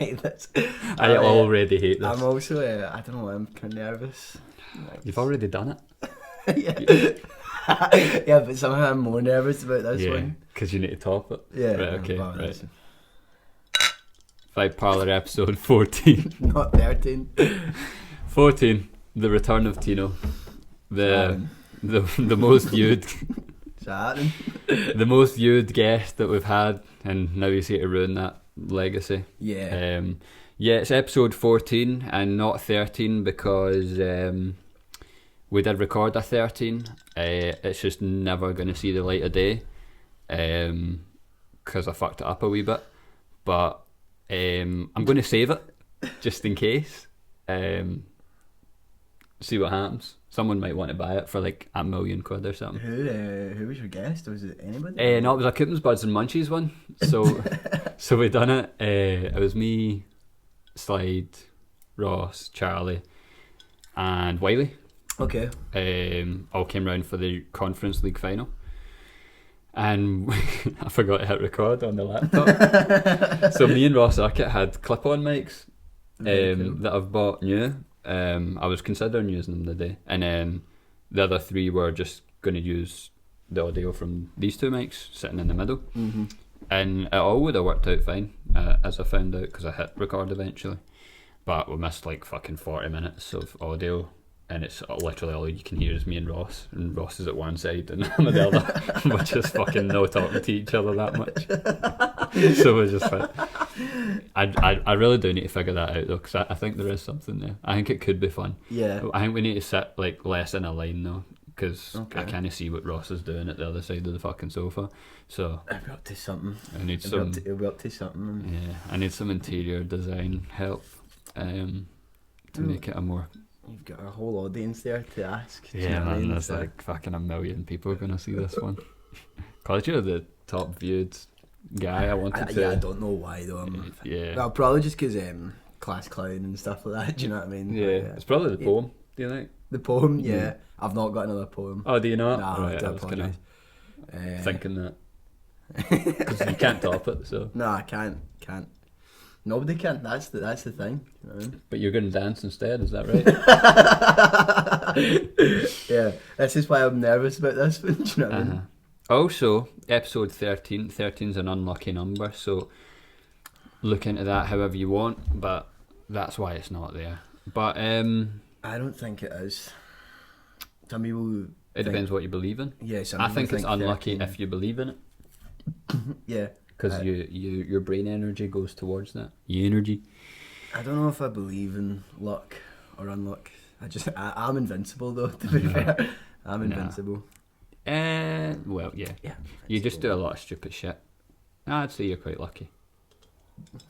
Right, I already hate this. I'm also, I don't know, I'm kind of nervous. You've already done it. Yeah. Yeah, but somehow I'm more nervous about this one. Because you need to top it. Yeah. Right, okay, right. 5 Parlour episode 14. Not 13. 14. The return of Tino. The most viewed the most viewed guest that we've had, and now he's here to ruin that legacy. Yeah. It's episode 14 and not 13 because we did record a 13. It's just never going to see the light of day because I fucked it up a wee bit. But I'm going to save it just in case. See what happens. Someone might want to buy it for like £1 million or something. Who was your guest? Was it anybody? No, it was a Coopens, Buds and Munchies one. So we done it. It was me, Slide, Ross, Charlie, and Wiley. Okay. All came round for the Conference League final. And I forgot to hit record on the laptop. So me and Ross Urquhart had clip-on mics that I've bought new. I was considering using them today, and then the other 3 were just going to use the audio from these 2 mics sitting in the middle. Mm-hmm. And it all would have worked out fine, as I found out, because I hit record eventually. But we missed like fucking 40 minutes of audio, and it's literally all you can hear is me and Ross is at one side and I'm at the other. We're just fucking no talking to each other that much. So we're just like, I really do need to figure that out though, because I think there is something there. I think it could be fun. Yeah. I think we need to sit like less in a line though, because I kind of see what Ross is doing at the other side of the fucking sofa. So I'll be up to something. I need I'll be up to something. Yeah, I need some interior design help to make it a more. You've got a whole audience there to ask. Yeah, man, there's like fucking 1 million people going to see this one. Because you're the top viewed guy, I wanted to. Yeah, I don't know why though. Well, probably just because class clown and stuff like that. Do you know what I mean? Yeah, it's probably the poem. Do you think? The poem, yeah. I've not got another poem. Oh, do you not? No, right, I was kind of thinking that because you can't top it. So no, I can't. Nobody can. That's the thing. You know what I mean? But you're going to dance instead, is that right? Yeah, this is why I'm nervous about this one. Do you know what I mean? Also, episode 13. 13 is an unlucky number, so look into that however you want. But that's why it's not there. But I don't think it is. Some people. It depends what you believe in. Yeah, I think it's unlucky 13. if you believe in it. Yeah. Because your brain energy goes towards that. Energy. I don't know if I believe in luck or unluck. I'm invincible though, to be fair. I'm invincible. Well, yeah. Yeah. You just do a lot of stupid shit. I'd say you're quite lucky.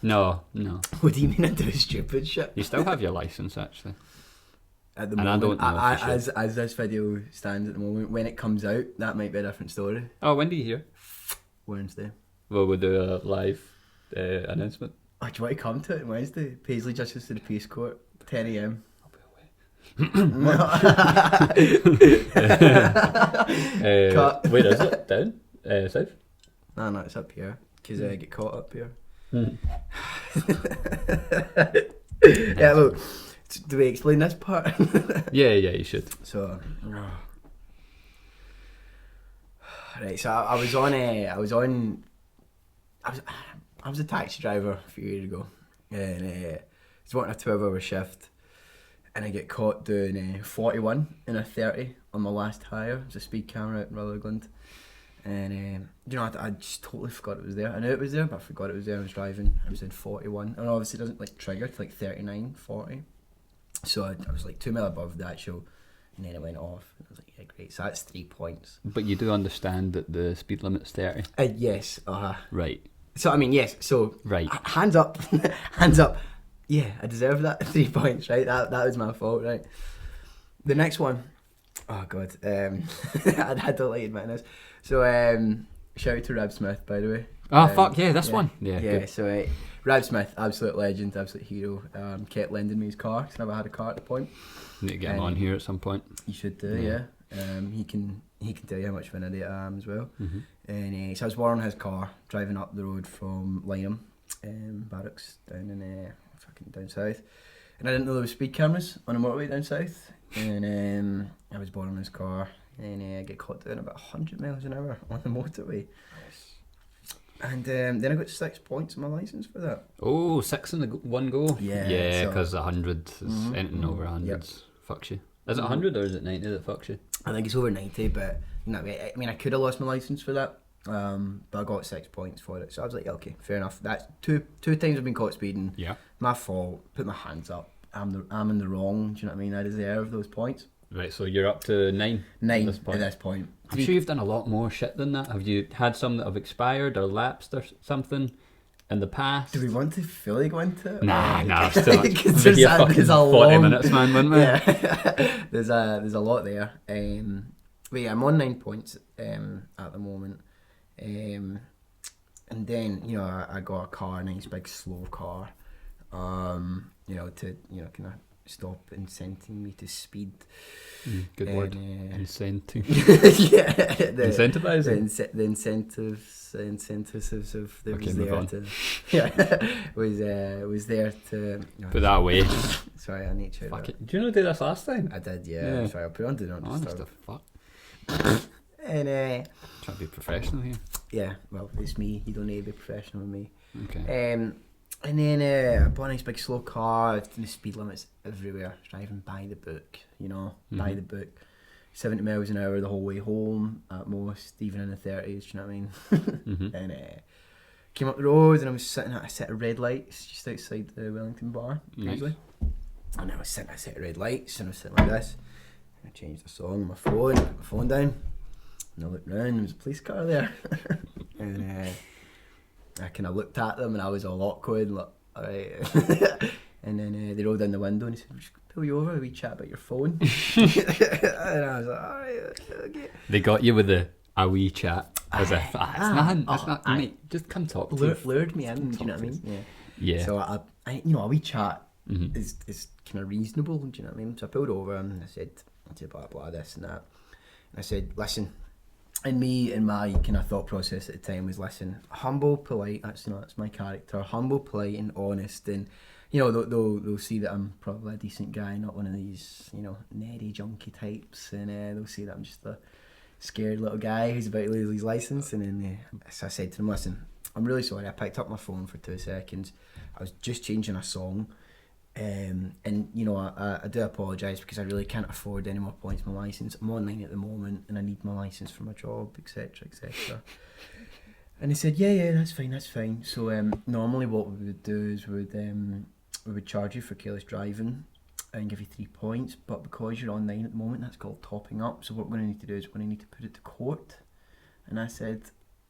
No. What do you mean I do stupid shit? You still have your license, actually. At the and moment, I don't know as this video stands at the moment, when it comes out, that might be a different story. Oh, when do you hear? Wednesday. Well, we'll do a live announcement. Oh, do you want to come to it on Wednesday? Paisley Justice to the Peace Court, 10 a.m. I'll be away. Where is it? Down? South? No, it's up here. Because I get caught up here. Yeah, look. Do we explain this part? Yeah, you should. So, right. So I was a taxi driver a few years ago, and I was working a 12-hour shift, and I get caught doing 41 in a 30 on my last hire. It was a speed camera out in Rutherglen, and I just totally forgot it was there. I knew it was there, but I forgot it was there. I was driving. I was in 41, and obviously it doesn't like trigger to like 39, 40. So I was like 2 mile above the actual, and then it went off. I was like, yeah, great. So that's 3 points. But you do understand that the speed limit's 30? Yes. Right. So I mean, yes. So right. Hands up, hands up. Yeah, I deserve that 3 points. Right. That was my fault. Right. The next one. Oh God. I don't like admitting this. So shout out to Rab Smith, by the way. Oh fuck yeah, this one. Yeah. Good. So Rab Smith, absolute legend, absolute hero. Kept lending me his car because I never had a car at the point. Need to get him on here at some point. You should do, yeah. He can tell you how much of an idiot I am as well. Mm-hmm. And so I was borrowing his car, driving up the road from Lynham barracks down in fucking down south, and I didn't know there was speed cameras on the motorway down south, and I was borrowing his car, and I get caught doing about 100 miles an hour on the motorway. And then I got 6 points on my licence for that. Oh, 6 in the one go? Yeah. Because 100 is anything over 100 fucks you. Is it 100 or is it 90 that fucks you? I think it's over 90, but I mean, I could have lost my licence for that, but I got 6 points for it. So I was like, yeah, okay, fair enough. That's two times I've been caught speeding. Yeah. My fault. Put my hands up. I'm in the wrong. Do you know what I mean? I deserve those points. Right, so you're up to 9 at this point. I'm Three- sure you've done a lot more shit than that. Have you had some that have expired or lapsed or something in the past? Do we want to fully go into it? Nah, still. Because There's a 40 long, minutes, man, wouldn't we? Yeah. there's a lot there. But yeah, I'm on 9 points at the moment. And then, I got a car, a nice big slow car, to, kind of stop incenting me to speed. Good word. Incentive. Yeah. Incentivize the incentives of there Okay, was move there on. to was there to Put that away. Sorry, I need to. Fuck it. Did you not do this last time? I did, yeah. Sorry, I'll put it on Do Not Honest Disturb. to fuck. And Trying to be professional here. yeah, well, it's me. You don't need to be professional with me. Okay. And then I bought a nice big slow car. The speed limits everywhere. Driving by the book, by the book. 70 miles an hour the whole way home at most, even in the 30s. Do you know what I mean? And came up the road, and I was sitting at a set of red lights just outside the Wellington bar. Nice. And I was sitting at a set of red lights, and I was sitting like this. I changed the song on my phone, put my phone down, and I looked round, and there was a police car there. And I kind of looked at them, and I was all awkward, like, alright. And then they rolled down the window, and he said, "We'll just pull you over, we chat about your phone." And I was like, alright, okay. They got you with a wee chat. As if, it's nothing, it's not, mate, just come talk to me. Lured me in, do you know what I mean? Yeah. So I a wee chat is kind of reasonable, do you know what I mean? So I pulled over, and I said blah blah this and that, and I said, listen, and my kind of thought process at the time was, listen, humble, polite, that's my character, humble, polite and honest, and they'll see that I'm probably a decent guy, not one of these nerdy junkie types, and they'll see that I'm just a scared little guy who's about to lose his license. And then so I said to them, listen, I'm really sorry, I picked up my phone for 2 seconds, I was just changing a song, and I do apologise because I really can't afford any more points on my licence. I'm on 9 at the moment, and I need my licence for my job, etc, etc. And they said, yeah, that's fine. So normally what we would do is we would charge you for careless driving and give you 3 points, but because you're on 9 at the moment, that's called topping up. So what we're going to need to do is we're going to need to put it to court. And I said,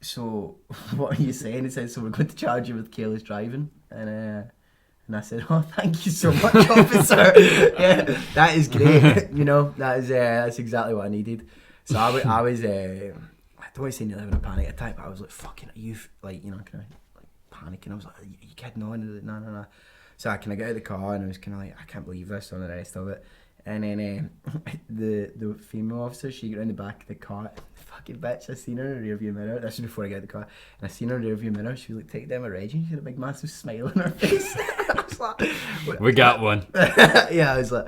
so what are you saying? He said, so we're going to charge you with careless driving. And I said, oh, thank you so much, officer. Yeah, that is great. That's exactly what I needed. So I was I don't want to say nearly having a panic attack, but I was like, fucking, are you, kind of panicking. I was like, are you kidding on? No. So I kind of got out of the car, and I was kind of like, I can't believe this, and the rest of it. And then the female officer, she got around the back of the car. Fucking bitch, I seen her in the rearview mirror. This was before I got out of the car. And I seen her in the rearview mirror. She was like, take them a reg, and she had a big massive smile on her face. I was like, we got one. Yeah, I was like,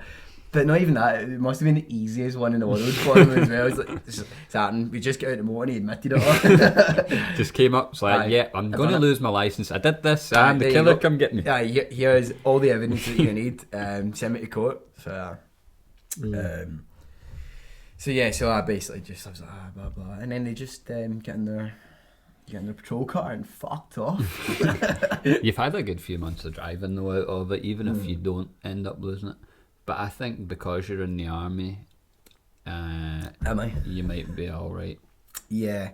but not even that. It must have been the easiest one in the world for him as well. I was like, this is happening. We just got out of the motor, and he admitted it. Just came up, it's like, yeah, I'm going to lose my licence. I did this, and the killer come get me. Yeah, here's all the evidence that you need. Send me to court. So I basically just, I was like, blah blah, and then they just get in their patrol car and fucked off. You've had a good few months of driving though out of it, even if you don't end up losing it. But I think because you're in the army, am I? You might be alright. Yeah.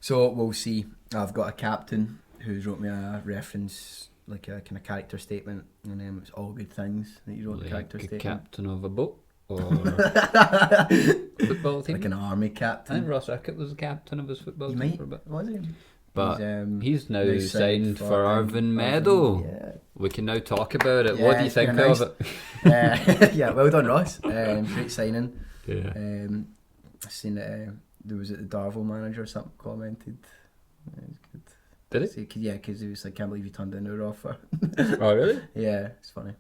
So we'll see. I've got a captain who's wrote me a reference, like a kind of character statement, and it's all good things that you wrote the character statement. Captain of a boat or football team, like an army captain. I think Ross Rickett was the captain of his football team for a bit. Was he? But he's now signed for Irvine Meadow. Yeah. We can now talk about it. What do you think of it? Yeah, well done, Ross. Great signing. Yeah. I seen it. There was the Darvel manager or something commented. It was good. Did So, yeah, because he was like, can't believe you turned down our offer. Oh, really? Yeah, it's funny.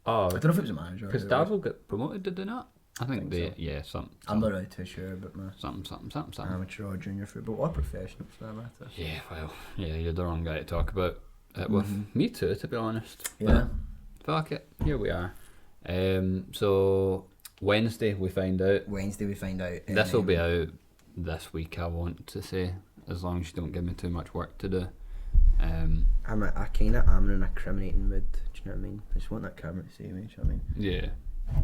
Oh, I don't know if it was a manager. because Dazzle got promoted, did they not? I think they, so. yeah, something. I'm not really too sure about my Something. amateur or junior football or professional for that matter. Yeah, well, yeah, you're the wrong guy to talk about it with. Me too, to be honest. Yeah. But fuck it, here we are. So Wednesday we find out. This will be out this week, I want to say, as long as you don't give me too much work to do. I kind of am in a incriminating mood. Do you know what I mean? I just want that camera to see me. Do you know what I mean? Yeah.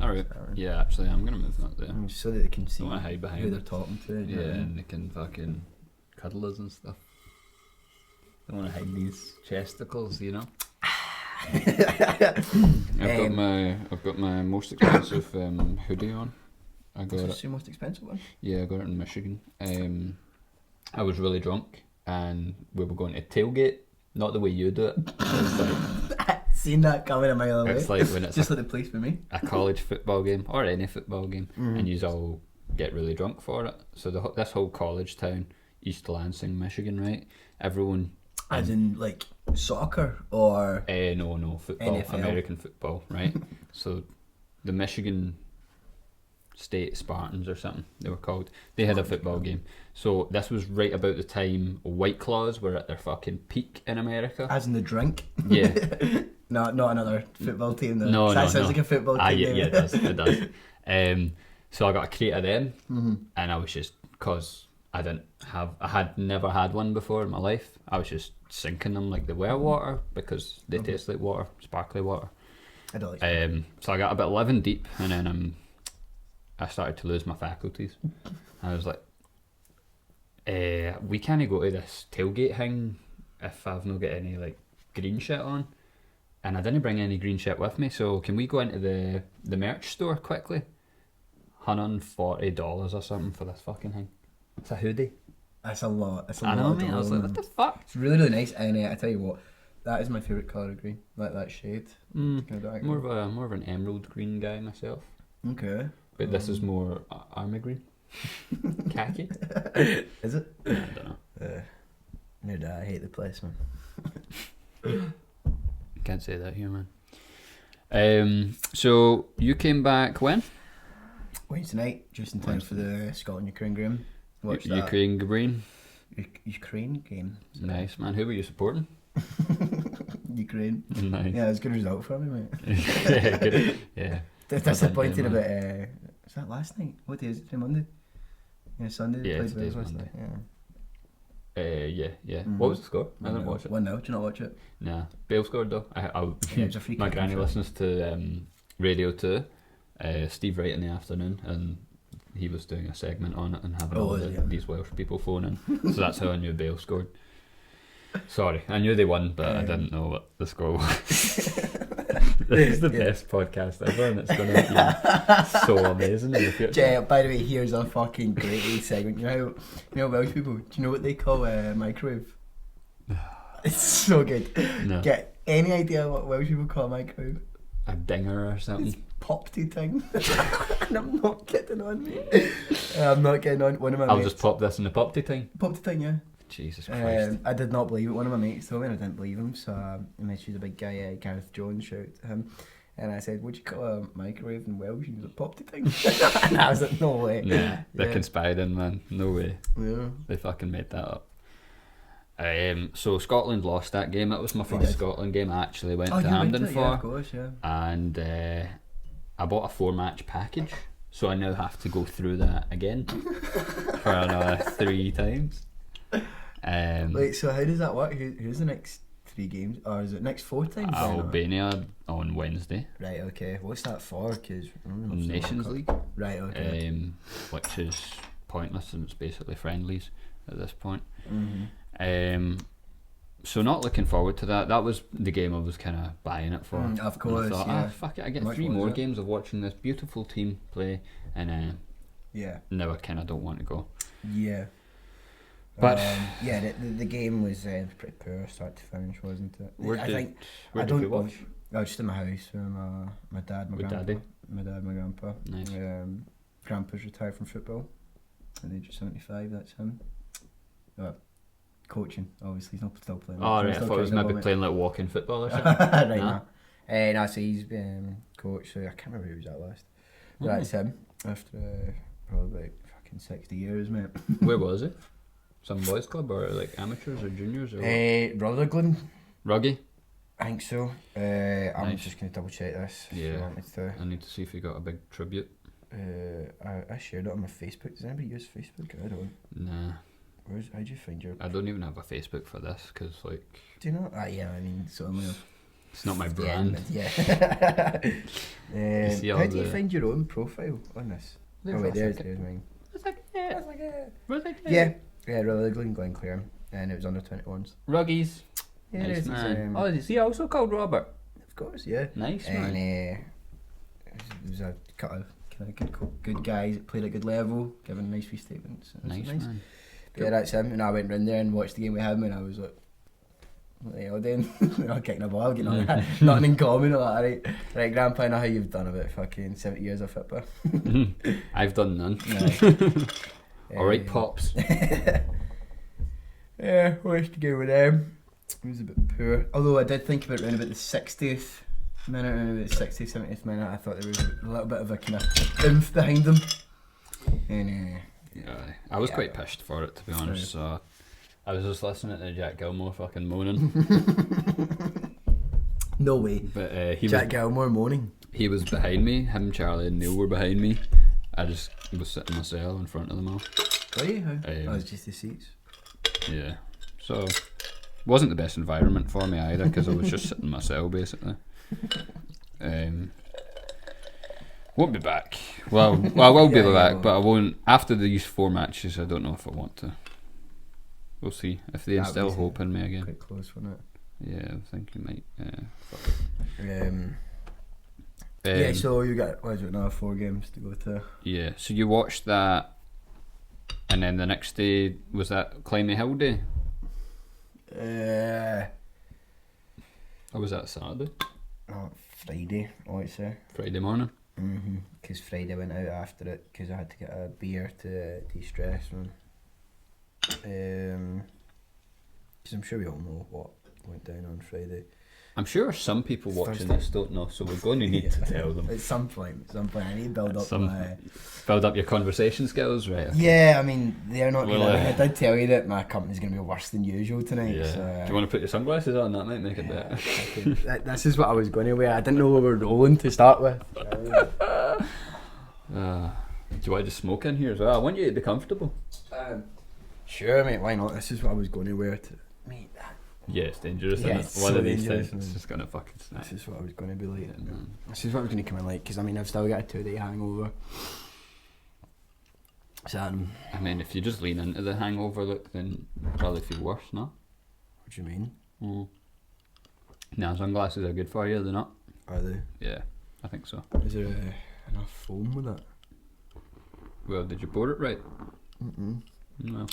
Alright. Yeah, actually, I'm gonna move that there. So that they can see Don't wanna hide behind who it. they're talking to. Yeah, and they can fucking cuddle us and stuff. Don't want to hide these chesticles, you know. I've got my most expensive hoodie on. I got It's the most expensive one. Yeah, I got it in Michigan. I was really drunk, and we were going to Tailgate. Not the way you do it. It's like, seen that coming a mile away. it's like when it's just like the police for me. a college football game or any football game, and you all get really drunk for it. So this whole college town, East Lansing, Michigan, right? Everyone. As in like soccer or No, football, NFL. American football, right? So the Michigan State Spartans or something they were called. They had a football game. So this was right about the time White Claws were at their fucking peak in America. as in the drink. Yeah. Not another football team though. No, That no, sounds no. like a football team. Yeah, it does. It does. So I got a crate of them, and I was just, cause I had never had one before in my life. I was just sinking them like the well water because they taste like water, sparkly water. I don't like So I got about 11 deep, and then I started to lose my faculties. I was like, we can't go to this tailgate thing if I've not got any like green shit on. And I didn't bring any green shit with me, so can we go into the merch store quickly? $140 or something for this fucking thing. It's a hoodie. That's a lot. That's a I lot. know, of mate. I was like, dollars. what the fuck? It's really, really nice, and I tell you what, that is my favourite colour of green. Like that shade. Kind of More of an emerald green guy myself. Okay. But this is more army green. Khaki. Is it? I don't know. No doubt, I hate the place, man. Can't say that here, man. So you came back when? Wednesday night, just in time for the Scotland-Ukraine game. Watched that. Ukraine Green. Ukraine game. Nice, man. Who were you supporting? Ukraine. Nice. Yeah, it was a good result for me, mate. Yeah, good. Yeah. Disappointed man. about. Was that last night? What day is it? Monday? Yeah, Sunday. they Yeah, played today's Wales, Monday. Yeah. Yeah. What was the score? I didn't watch it. 1-0. Do you not watch it? Nah. Bale scored though. Yeah, it was a free My kick, granny I'm sure. listens to Radio 2, Steve Wright in the afternoon, and he was doing a segment on it and having all these Welsh people phoning. So that's how I knew Bale scored. Sorry, I knew they won, but I didn't know what the score was. This is the best podcast ever, and it's going to be so amazing in the future. Jay, by the way, here's a fucking great segment. You know Welsh people, do you know what they call a microwave? It's so good. No. Get any idea what Welsh people call a microwave? A dinger or It's something. popty thing. And I'm not getting on, mate. I'm not getting on. One of my I'll mates, just pop this in the popty thing. popty thing, yeah. Jesus Christ. I did not believe it. One of my mates told me and I didn't believe him, so I messaged a big guy, Gareth Jones, shout out to him, and I said, "What'd you call a microwave in Welsh?" He was like, "Popty thing." And I was like, "No way." Nah, they're conspiring, man. No way. Yeah. They fucking made that up. So Scotland lost that game. That was my They first did. Scotland game I actually went to you went Hampden to it, for. yeah, of course, yeah. And I bought a 4-match package, so I now have to go through that again for another 3 times. Wait, so how does that work? Who's the next 3 games, or is it next 4 times? then, or- Albania on Wednesday, Right. Okay. What's that for? Because Nations League, Right. Okay. which is pointless and it's basically friendlies at this point. So not looking forward to that. That was the game I was kind of buying it for. Of And course. I thought, yeah. fuck it, I get Much 3 more, more is it? games of watching this beautiful team play, and Yeah. now I kind of don't want to go. Yeah. But- yeah, the game was pretty poor start to finish, wasn't it? Where I did- think Where I did you don't watch? I was just in my house with my dad, my With grandpa. Daddy? My dad, my grandpa. Nice. Grandpa's retired from football at the age of 75. That's him. coaching. Obviously, he's not still playing. Oh, right, I Still thought it was coaching maybe at playing like walking football or the something. moment. Right Nah. now. So he's been coach. So I can't remember who was at last. But that's him. After probably about fucking 60 years, mate. Where was it? Some boys' club or like amateurs or juniors or what? Rutherglen. Ruggy? I think so. I'm Nice. just going to double check this. If you Yeah. want me to. I need to see if you got a big tribute. I shared it on my Facebook. Does anybody use Facebook? I don't. Nah. How'd you find your? I don't even have a Facebook for this because, like, Do you know? Yeah, I mean, it's only. it's not my brand. Yeah. see all How do you the- find your own profile on this? There's Oh wait, a there's second. mine. Ruggies. Yeah, Rutherglen, Glenclair, and it was under 21s. Ruggies. Yeah, Nice this man. is, Oh, is he also called Robert? of course, yeah. Nice And man. there was a couple of kind of good guys that played at good level, giving nice wee statements. It was Nice man. Yeah, that's him. And I went round there and watched the game with him, and I was like, what the hell doing? We're not kicking a ball, you know, nothing in common. Like, right, Grandpa, I know how you've done about fucking 70 years of football. I've done none. Alright, Pops. Yeah, watched the game with them. It was a bit poor. Although I did think about around about the 60th minute, around about the 60th, 70th minute, I thought there was a little bit of a kind of oomph behind them. And I was Yeah. quite pissed for it, to be honest. So I was just listening to Jack Gilmore fucking moaning. no way. But Jack Gilmore moaning. he was behind me. Him, Charlie, and Neil were behind me. I just was sitting in my cell in front of them all. Were you? How? Um, it's just the seats. Yeah. So wasn't the best environment for me either because I was just sitting in my cell basically. Won't be back. Well, I will be Yeah, back, well. but I won't. After these 4 matches, I don't know if I want to. We'll see if they That instill was hope in me again. Quite close, wasn't Yeah, I think you might. it? Yeah, so you got, what is it, another 4 games to go to? Yeah, so you watched that, and then the next day was that Climby Hill Day, or was that Saturday? No, Friday, I would say. Friday morning. Because Friday went out after it because I had to get a beer to de-stress, man. Because I'm sure we all know what went down on Friday. I'm sure some people watching this don't know, so we're going to need to tell them. At some point, I need to build up Some- my... Build up your conversation skills, right? Yeah, I mean, they're not Well, gonna... I did tell you that my company's going to be worse than usual tonight, Yeah. so... Do you want to put your sunglasses on? That might make it better. This is what I was going to wear. I didn't know we were rolling to start with. Do you want to just smoke in here as well? I want you to be comfortable. Sure, mate, why not? This is what I was going to wear to... Mate, Yeah, it's dangerous. Yeah, Isn't it's it? One so of these dangerous, things, it's man. just gonna fucking snap. this is what I was going to be like. Yeah, man. This is what I was going to come in like, because I mean, I've still got a 2-day hangover. So, I mean, if you just lean into the hangover look, then you probably feel worse, no? what do you mean? Nah, sunglasses are good for you, they're not? Are they? Yeah, I think so. Is there enough foam with it? Well, did you pour it right? No. Oh,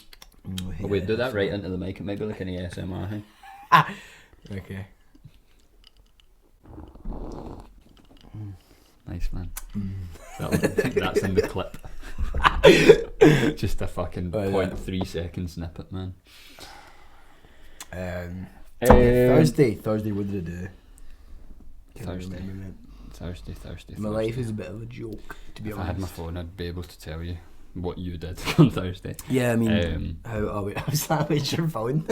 Oh, wait, do that right into the mic. It might be like an ASMR thing. Okay. Nice, man. That's in the clip. Just a fucking Oh, yeah. 0.3 second snippet, man. Thursday, what did I do? Can't Thursday. remember, mate. Thursday. My life is a bit of a joke, to be If honest. I had my phone, I'd be able to tell you what you did on Thursday. Yeah, I mean, Um, how's that with your phone?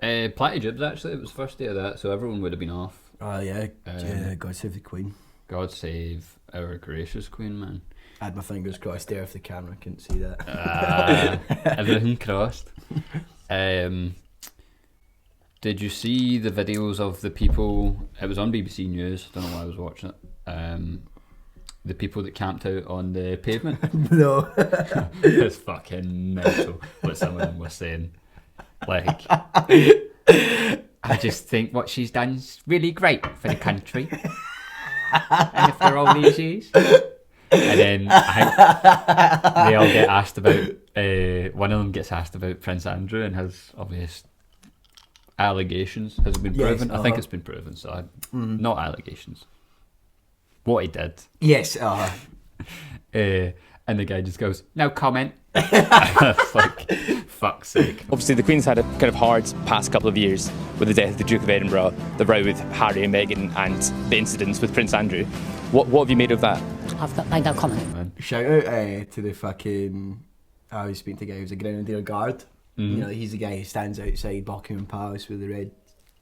Platty Jibs, actually, it was the first day of that, so everyone would have been off. Oh yeah, Um, God save the Queen. God save our gracious Queen, man. I had my fingers crossed there if the camera couldn't see that. Everything crossed. Did you see the videos of the people? It was on BBC News. Don't know why I was watching it. The people that camped out on the pavement. No. It's fucking mental what some of them were saying. Like, I just think what she's done's really great for the country. And after all these years. And then I think they all get asked about, one of them gets asked about Prince Andrew and his obvious allegations. Has it been Yes, proven? I think it's been proven, so not allegations. What he did. Yes. And the guy just goes, no comment. Like, fuck's sake. Obviously, the Queen's had a kind of hard past couple of years with the death of the Duke of Edinburgh, the row with Harry and Meghan, and the incidents with Prince Andrew. What have you made of that? I've got no comment. Shout out to the fucking... I was speaking to a guy who's a Grenadier Guard. You know, he's the guy who stands outside Buckingham Palace with the red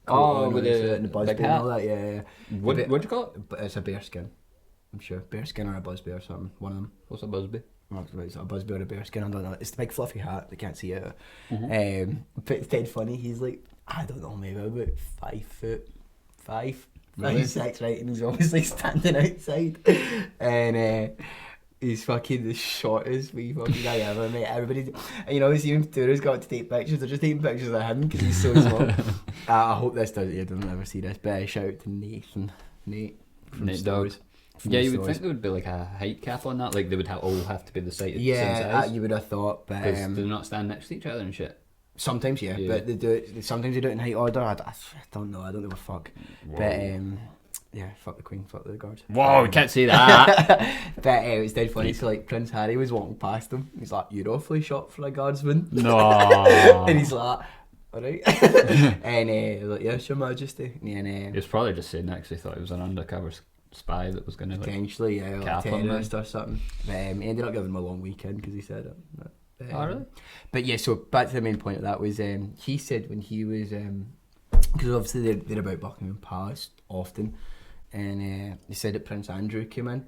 coat on with and the buzz big and all hat? that, yeah. What'd you call it? But it's a bearskin, I'm sure. Bearskin or a busby or something, one of them. What's a busby? It's a busby or a bearskin, I don't know. It's the big fluffy hat, they can't see it. But it's dead funny, he's like, I don't know, maybe about 5'5", Really? 5'6", right? And he's obviously standing outside. And he's fucking the shortest wee fucking guy ever, mate. Everybody, and you know, even tourists got to take pictures. They're just taking pictures of him because he's so small. I hope this does. You don't ever see this, but shout out to Nate from Nate Stories. Dogg. From Yeah, the you would Stories. think there would be like a height cap on that. Like they would all have to be the same Yeah, size. you would have thought, but Because they're not stand next to each other and shit. sometimes, yeah, but they do it. Sometimes they do it in height order. I don't know. I don't give a fuck. Whoa. But yeah, fuck the Queen, fuck the guards. Whoa, we can't say that. But it's dead funny. So like Prince Harry was walking past him. He's like, "You're awfully short for a guardsman." No. And he's like, "Alright." And I was like, "Yes, Your Majesty." And He was probably just saying that 'cause he thought he was an undercover spy that was going to like... potentially, yeah, like a cap him, terrorist or something. He ended up giving him a long weekend because he said it. Oh, really? But yeah, so back to the main point of that was he said when he was because obviously they're about Buckingham Palace often, and he said that Prince Andrew came in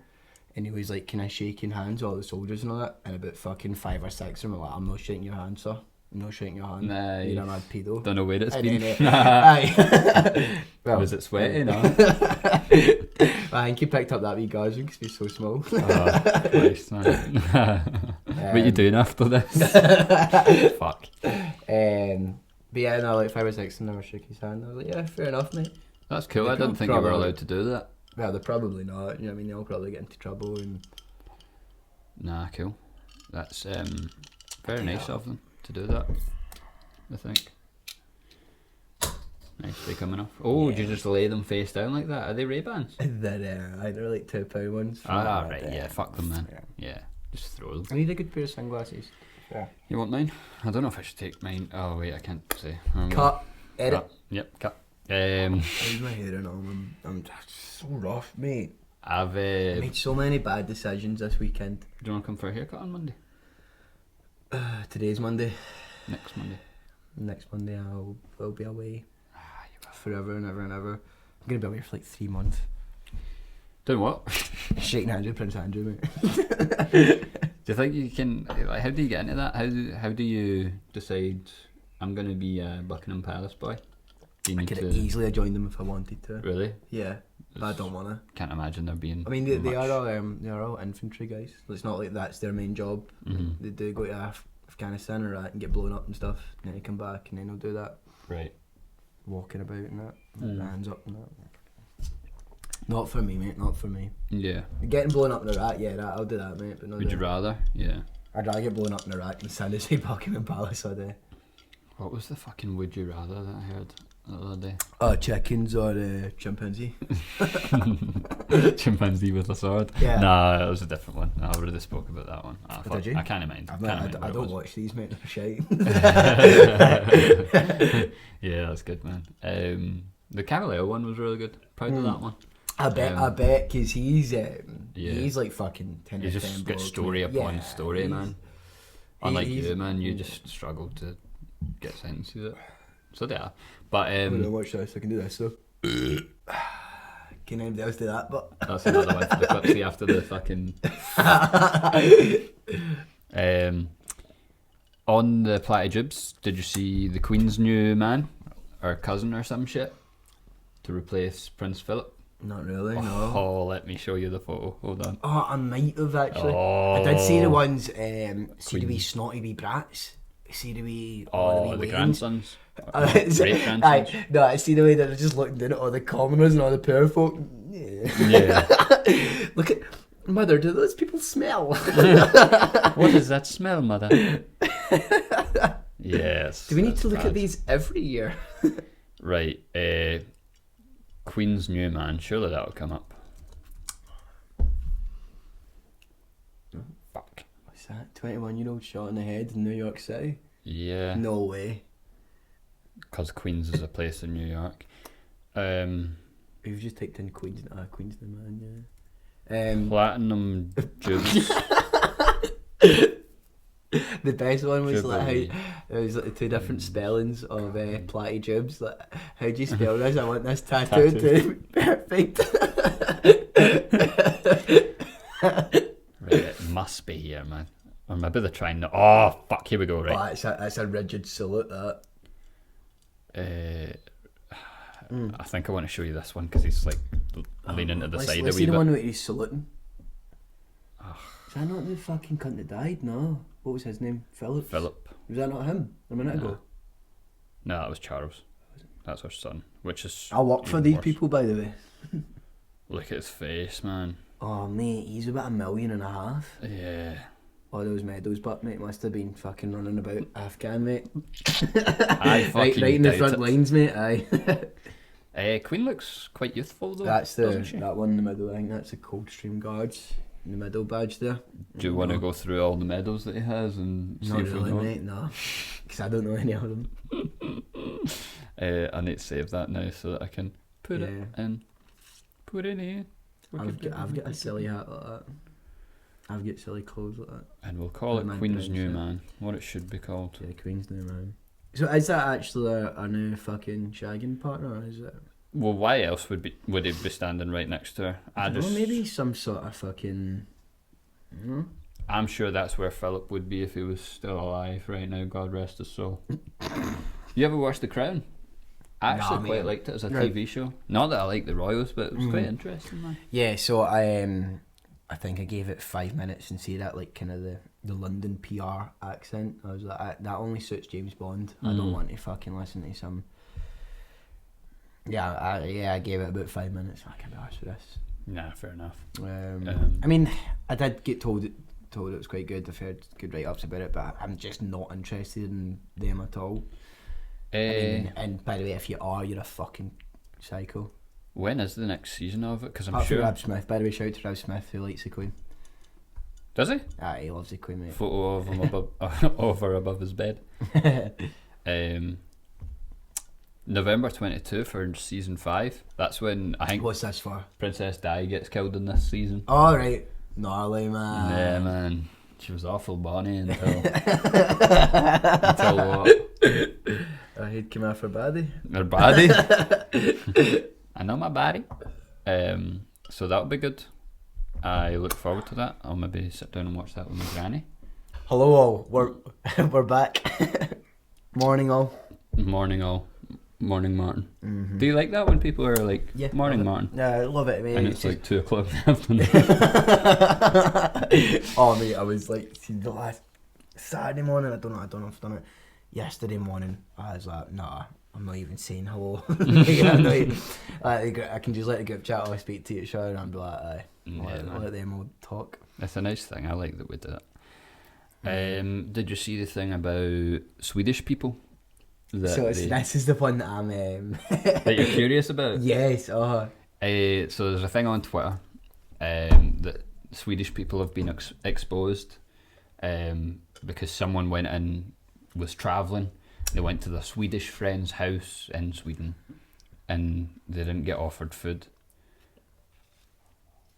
and he was like, "Can I shake in hands all the soldiers and all that?" And about fucking 5 or 6 of them were like, "I'm not shaking your hand, sir. I'm not shaking your hand. Nah, You're a mad pedo." Don't know where it's And been. then, aye. Well, Was it sweaty? No. I think he picked up that wee guardsman because he's so small. Oh, Christ, man. What you doing after this? Fuck. But yeah, no, like 5 or 6 and never shook his hand. I was like, yeah, fair enough, mate. That's cool. They I didn't think you were probably- allowed to do that. Well, they're probably not. You know what I mean? They'll probably get into trouble. And Nah, cool. That's very nice of them to do that, I think. Nicely coming off. Oh, did you just lay them face down like that? Are they Ray-Bans? they're like £2 ones. Ah, right, yeah, fuck them then. Yeah, just throw them. I need a good pair of sunglasses. Yeah. You want mine? I don't know if I should take mine. Oh, wait, I can't say. Cut. Edit. Cut. Yep, cut. How's my hair and all? I'm so rough, mate. I've... I made so many bad decisions this weekend. Do you want to come for a haircut on Monday? Today's Monday. Next Monday? Next Monday I'll be away. Ah, you will. Forever and ever and ever. I'm going to be away for like 3 months. Doing what? Shaking hands with Prince Andrew, mate. Do you think you can... Like, how do you get into that? How do you decide I'm going to be a Buckingham Palace boy? Do you I need could to... have easily have joined them if I wanted to. Really? Yeah, but I don't want to. Can't imagine there being... I mean, they much- are all infantry guys. It's not like that's their main job. Mhm. They do go to Afghanistan or that and get blown up and stuff. And then they come back and then they'll do that, Right. walking about and that, Mm. hands up and that. Not for me, mate. Not for me. Yeah. Getting blown up in Iraq, yeah, I'll do that, mate. But not Would you rather? Yeah. I'd rather get blown up in Iraq than stand outside Buckingham Palace all day. What was the fucking would you rather that I heard the other day? Chickens or chimpanzee? Chimpanzee with a sword? Yeah. Nah, that was a different one. I already spoke about that one. Ah, Did fuck, you? I can't mind. I don't watch these, mate. They're shite. Yeah, that's good, man. The Cavalier one was really good. Proud of that one. I bet, because he's Yeah. like fucking 10 You out of just 10 get bloke, story mate. upon Yeah, story, he's- man. Unlike he's- you, man, you just struggle to get sentences out. So they are. But I'm gonna watch this. I can do this though. Can anybody else do that? But that's another one for the clipsy after the fucking... On the Platyjibs, did you see the Queen's new man? Or cousin or some shit? To replace Prince Philip? not really. No. Oh, let me show you the photo. Hold on. Oh, I might have actually. Oh. I did see the ones. See the wee snotty wee brats. See the wee. Oh, the the wee grandsons? Wains. Great-grandsons? Aye, no, I see the way that they're just looking down at all the commoners and all the poor folk. Yeah. Yeah. Look at mother. Do those people smell? What is that smell, mother? Yes. Do we need that's to look bad. at these every year? Right. Queen's new man. Surely that'll come up. Fuck. that? 21-year-old shot in the head in New York City? Yeah. No way. Because Queens is a place in New York. You've just typed in Queens. Queens the man, yeah. Platinum Jubes. The best one was Jubilee. like how it was like the two different spellings of Platty Jubes. Like, how do you spell this? I want this tattooed to perfect. Right, it must be here, man. Or maybe they're trying to. Oh, fuck, here we go, right. Oh, that's a rigid salute, that. I think I want to show you this one because he's like leaning to the side a let's wee see the bit. one where he's saluting. Is that not the fucking cunt that died? No. What was his name? Phillips? Philip. Was that not him a minute ago? No, that was Charles. That's our son, which is. I work for even these worse. people, by the way. Look at his face, man. Oh, mate, he's about $1.5 million. Yeah. All those medals, but mate must have been fucking running about Afghan, mate. I fucking right in the doubt front it. lines, mate. Aye. Queen looks quite youthful though. That's doesn't she? that one in the middle. I think that's the Coldstream Guards in the middle badge there. Do you want to go through all the medals that he has and see Not if really, we know? mate. No, because I don't know any of them. I need to save that now so that I can put it in. Put it in. I've got a silly hat like that. I've got silly clothes like that. And we'll call it My Queen's friends, New yeah. Man. What it should be called. Yeah, Queen's New Man. So is that actually a new fucking shagging partner, or is it? Well, why else would he be standing right next to her? I don't know, maybe some sort of fucking. You know? I'm sure that's where Philip would be if he was still alive right now. God rest his soul. You ever watched The Crown? I actually quite liked it as a TV show. Not that I like the royals, but it was quite interesting, man. Yeah, so I think I gave it 5 minutes and see that like kind of the London PR accent. I was like, that only suits James Bond. I don't want to fucking listen to some. Yeah, I gave it about 5 minutes. I can't be arsed with this. Nah, fair enough. I mean, I did get told it was quite good. I've heard good write-ups about it, but I'm just not interested in them at all. I mean, and by the way, if you are, you're a fucking psycho. When is the next season of it? Because I'm Apart from sure. Rab Smith, by the way, shout out to Rab Smith who likes the Queen. Does he? He loves the Queen, mate. Photo of him above, over above his bed. November 22 for season 5. That's when I think What's this for? Princess Di gets killed in this season. All right, gnarly man. Yeah, man. She was awful Bonnie until until what? He'd come out for baddie. Her baddie. I know my baddie. So that'll be good. I look forward to that. I'll maybe sit down and watch that with my granny. Hello all, we're back. Morning all. Morning all. Morning Martin. Do you like that when people are like, Yeah, morning love Martin? Yeah, I love it, mate. And it's like 2 o'clock in the afternoon. Oh mate, I was like, see the last Saturday morning, I don't know if I've done it. Yesterday morning, I was like, nah, I'm not even saying hello. I'm not even, I can just let the group chat or speak to each other and I'll be like, aye, let them all talk. That's a nice thing. I like that we do it. Did you see the thing about Swedish people? So this is the one that I'm... that you're curious about? Yes, So there's a thing on Twitter that Swedish people have been exposed because someone went in, was travelling, they went to their Swedish friend's house in Sweden and they didn't get offered food.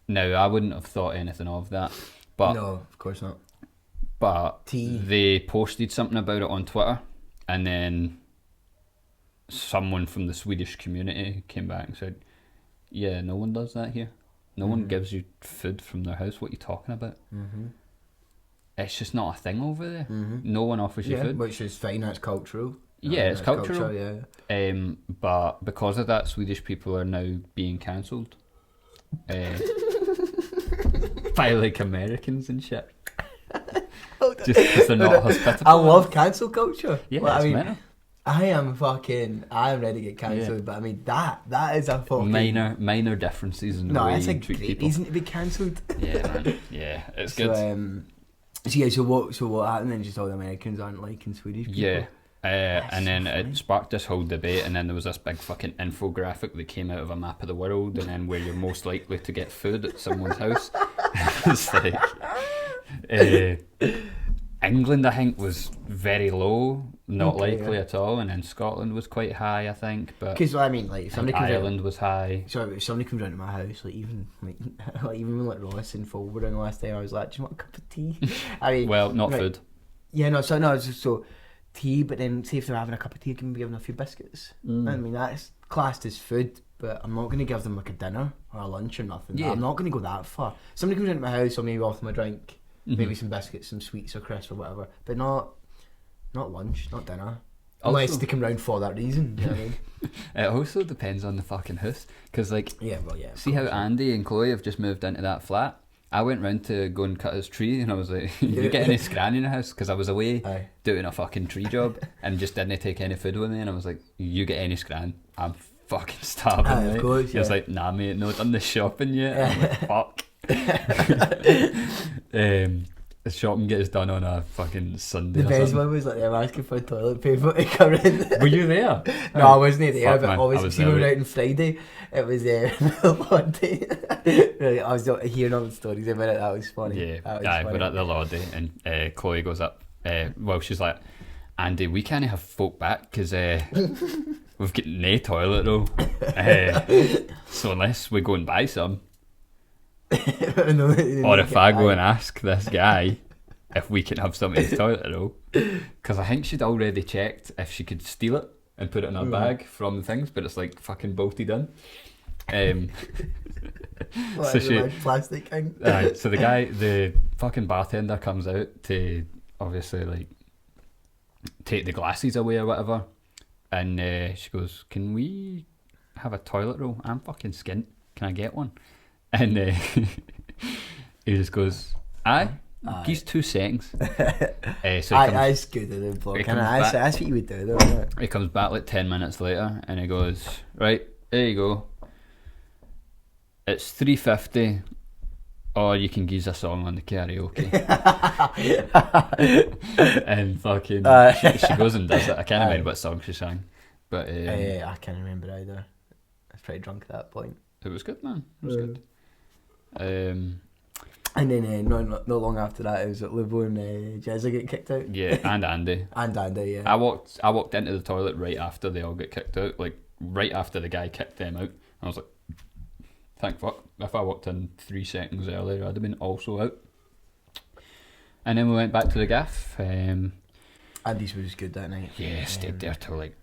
Now, I wouldn't have thought anything of that, but no, of course not. But they posted something about it on Twitter, and then someone from the Swedish community came back and said, yeah, no one does that here. No one gives you food from their house. What are you talking about? It's just not a thing over there. No one offers you food. Which is fine, that's cultural. Yeah, it's cultural. Culture, yeah. But because of that, Swedish people are now being cancelled. By like Americans and shit. Just because they're not hospitable. I love cancel culture. Yeah, well, it's I mean, mental. I am ready to get cancelled, but I mean that is a fucking minor differences in the way it's a you treat great people. reason to be cancelled. Yeah, man. Yeah, it's good. So what happened then? Just all the Americans aren't liking Swedish people. Yeah. And then so funny. it sparked this whole debate, and then there was this big fucking infographic that came out of a map of the world, and then where you're most likely to get food at someone's house. It's like, England, I think, was very low, not Okay, likely at all, and then Scotland was quite high, I think. But Because I mean, like, if somebody comes Ireland was high. So if somebody comes round to my house, like even like even when Ross and Phil were in last time, I was like, "Do you want a cup of tea?" I mean, Well, not right, food. Yeah, no, so tea, but then say if they're having a cup of tea, can be given a few biscuits. I mean, that's classed as food, but I'm not going to give them like a dinner or a lunch or nothing. Yeah. I'm not going to go that far. Somebody comes into my house, I'll maybe offer them a drink, maybe some biscuits, some sweets or crisps or whatever, but not lunch, not dinner. Unless they come round for that reason, you know what I mean? It also depends on the fucking house, because like, Yeah, well, yeah. see how Andy and Chloe have just moved into that flat? I went round to go and cut his tree, and I was like, "You get any scran in the house?" Because I was away Aye. doing a fucking tree job and just didn't take any food with me, and I was like, "You get any scran? I'm fucking starving." Aye, of mate." course, He was yeah. like, "Nah, mate, no done the shopping yet." I'm like, "Fuck." The shopping gets done on a fucking Sunday. The or best something. one was like them asking for toilet paper to come in. Were you there? No, I wasn't there, Fuck, but man, I obviously was see we there, were mate. out on Friday. It was Monday. Really, I was hearing all the stories about it. That was funny. Yeah, that was aye, funny. we're at the Loddy, and Chloe goes up. Well, she's like, "Andy, we can't have folk back because we've got no toilet roll. So unless we go and buy some, or if I go and ask this guy if we can have some of his toilet roll, because I think she'd already checked if she could steal it and put it in her bag from the things, but it's like fucking bolted in. What, so is it she- like plastic thing. So the fucking bartender comes out to obviously like take the glasses away or whatever, and she goes, "Can we have a toilet roll? I'm fucking skint. Can I get one?" And he just goes, "Aye, he's 2 seconds." So he comes, I scooted the block. he comes back- That's what you would do, though, isn't it? he comes back like 10 minutes later, and he goes, "Right, there you go. It's $3.50, or you can use a song on the karaoke." And fucking she goes and does it. I can't remember what song she sang, but I can't remember either. I was pretty drunk at that point. it was good, man. It was good. And then not long after that, it was at Livo and Jezza get kicked out. Yeah, and Andy. And Andy, yeah. I walked into the toilet right after they all get kicked out, like right after the guy kicked them out. I was like, thank fuck. If I walked in 3 seconds earlier, I'd have been also out. And then we went back to the gaff. Andy's was good that night. Yeah, stayed there till like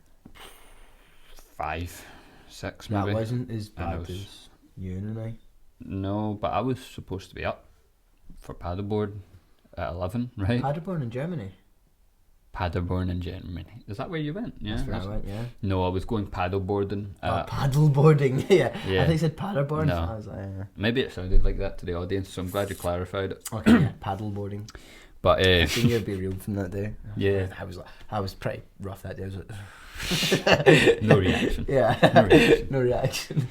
5, 6 That maybe. wasn't as And I bad was- as you and I. No, but I was supposed to be up for paddleboard at 11, right? Paderborn in Germany. Paddleboarding in Germany. Is that where you went? Yeah. That's where I went, yeah. No, I was going paddleboarding. Paddleboarding, yeah. Yeah. I think you said Paderborn. No. I was like, Maybe it sounded like that to the audience, so I'm glad you clarified it. okay, yeah, paddleboarding. But I seen you be real from that day. yeah, I was pretty rough that day. I was like, no reaction. yeah, No reaction. no reaction.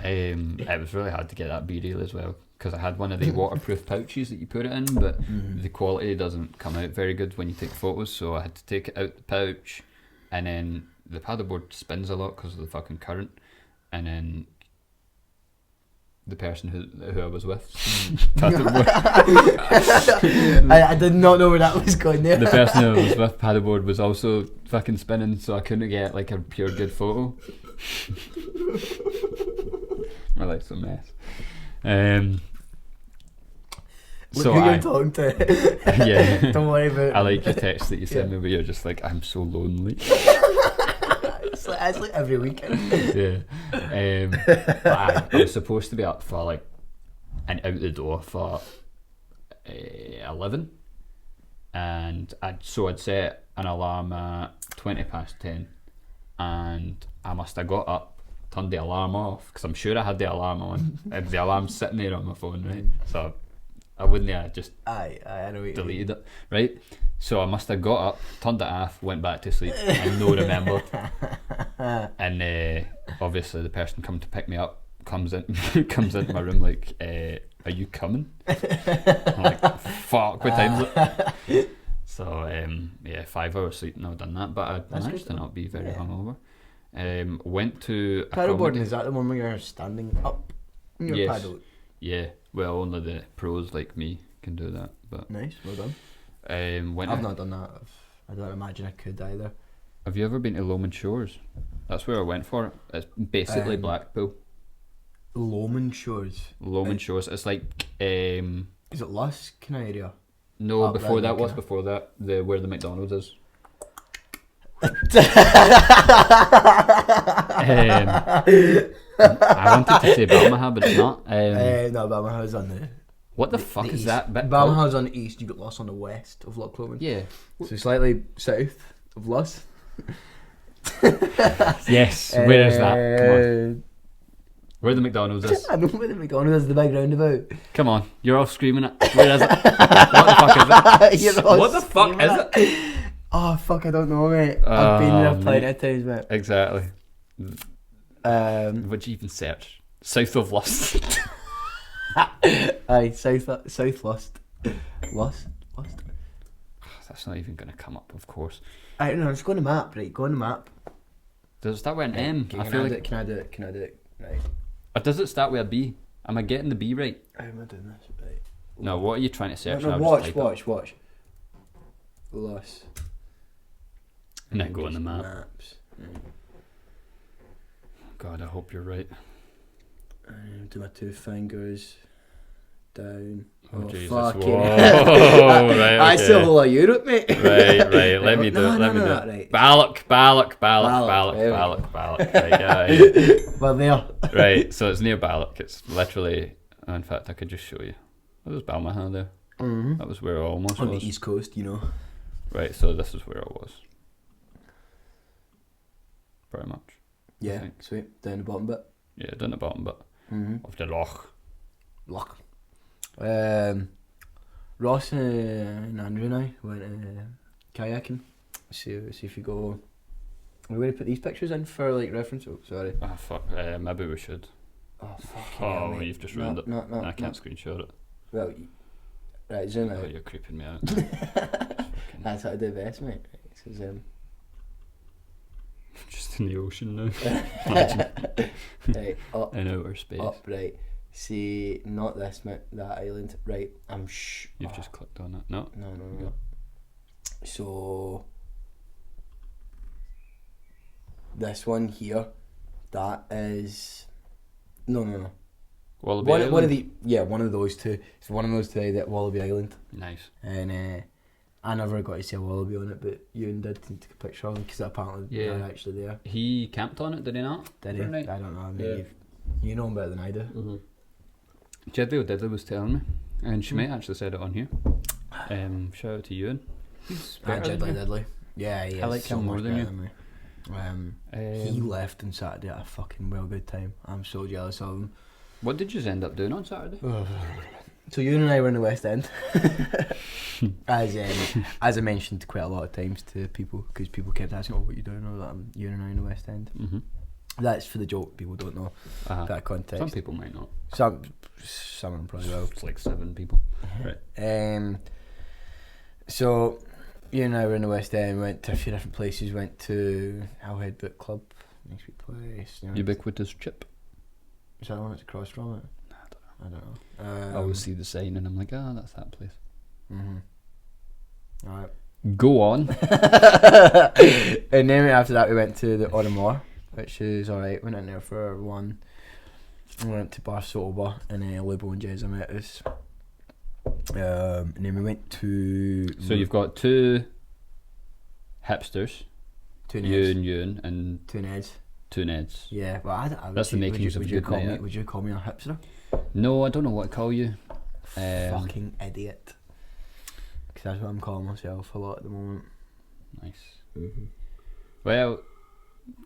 It was really hard to get that B-reel as well, because I had one of the waterproof pouches that you put it in, but the quality doesn't come out very good when you take photos, so I had to take it out the pouch, and then the paddleboard spins a lot because of the fucking current, and then the person who I was with paddleboard, I did not know where that was going there. the person who I was with paddleboard was also fucking spinning, so I couldn't get like a pure good photo. My life's a mess. Look So who I, you're talking to. yeah, Don't worry about it. I like your text that you sent me where you're just like, I'm so lonely. It's like every weekend. Yeah. But I was supposed to be up for like, and out the door for 11, and I'd set an alarm at 10:20, and I must have got up, turned the alarm off, because I'm sure I had the alarm on. The alarm's sitting there on my phone, right? So I wouldn't have just I know what you deleted it, right? So I must have got up, turned it off, went back to sleep, and no remembered. And obviously the person come to pick me up comes into my room like, are you coming? I'm like, fuck, what time is it? So yeah, 5 hours sleep, and I've done that, but I That's managed good to though. not be very Yeah. hungover. Went to a Paddleboarding, comedy- is that the one where you're standing up in your Yes. paddle? Yeah, well, only the pros like me can do that. But Nice, well done. winter. I've not done that. I don't imagine I could either. Have you ever been to Lomond Shores? That's where I went for it. It's basically Blackpool. Lomond Shores. Lomond Shores. It's like Is it Lusk kind of area? no, Up before there, that was kinda. before that the where the McDonald's is. I wanted to say Balmaha, but it's not. No, Balmaha's on the. What the fuck is east. that bit called? Balmaha's on the east. You got Lusk on the west of Loch Lomond. Yeah. So slightly south of Lusk. Yes. Where is that? Come on. Where the McDonald's is. I know where the McDonald's is, the big roundabout. Come on. You're all screaming it. Where is it? What the fuck is it? You're all What the fuck is screaming it? Oh fuck, I don't know, mate. I've been there plenty of times, mate. Exactly. What'd you even search? South of Lust. Aye, south Lust. Lust? That's not even going to come up, of course. I don't know, just go on the map, right? Go on the map. Does it start with an M? Okay, I feel like. Can I do it? Right. Or does it start with a B? Am I getting the B right? How am I doing this? Right. No, what are you trying to search? No, I'll just type watch. it. Lust. And then go on the Just map. Maps. Right. God, I hope you're right. Do my two fingers down. Oh, Jesus. fucking Whoa, right, okay. That's the whole of Europe, mate. Right. Let me do it. Let me do it. Right. Ballock. There we Right, yeah. Well, there. Right, so it's near Ballock. It's literally. In fact, I could just show you. That was Balmaha there. Mm-hmm. That was where I almost On was. the east coast, you know. Right, so this is where I was. Very much. Yeah, think. sweet. Down the bottom bit. Yeah, down the bottom bit of the loch. Loch. Ross and Andrew and I went kayaking. See if you go. We're going to put these pictures in for like reference. Oh, sorry. Ah, fuck. Maybe we should. Oh fuck. Oh, yeah, mate. you've just ruined it. No, I can't screenshot it. Well, right, zoom Oh, out. you're creeping me out. That's what I do best, mate. This is Just in the ocean now. Imagine. right, up, In outer space. up, right. See, not this, mate. That island, right? You've just clicked on it. No. No. So this one here, that is no. Wallaby One Island? one of those two. It's one of those two that Wallaby Island, Nice. and I never got to see a wallaby on it, but Ewan did and took a picture of them because apparently Yeah. they're actually there. He camped on it, did he not? Did he? Overnight? I don't know. I mean, Yeah. you know him better than I do. Mm-hmm. Diddley was telling me, and she might actually said it on here. Shout out to Ewan. He's better than you. Diddley. Yeah, he is. I like so him more much than you. better me. He left on Saturday at a fucking well good time. I'm so jealous of him. What did you end up doing on Saturday? So you and I were in the West End, as I mentioned quite a lot of times to people, because people kept asking, "Oh, what are you doing?" Or that you and I in the West End. Mm-hmm. That's for the joke. People don't know that context. Some people might not. Some of them probably will. It's like 7 people. Right. So you and I were in the West End. Went to a few different places. Went to Howhead Book Club, nice wee place. Ubiquitous Chip. Is that the one that's across from it? I don't know. I always see the sign and I'm like, that's that place. Alright. Go on. And then after that we went to the Audemars, which is alright. Went in there for one. We went to Bar Soba and Lubo and Jezza met us. And then we went to... So you've got 2 hipsters. 2 Ewan and Two Neds. 2 Neds. Yeah, well, That's the makings of a good night out. Would you call me a hipster? No, I don't know what to call you. Fucking idiot. Because that's what I'm calling myself a lot at the moment. Nice. Well,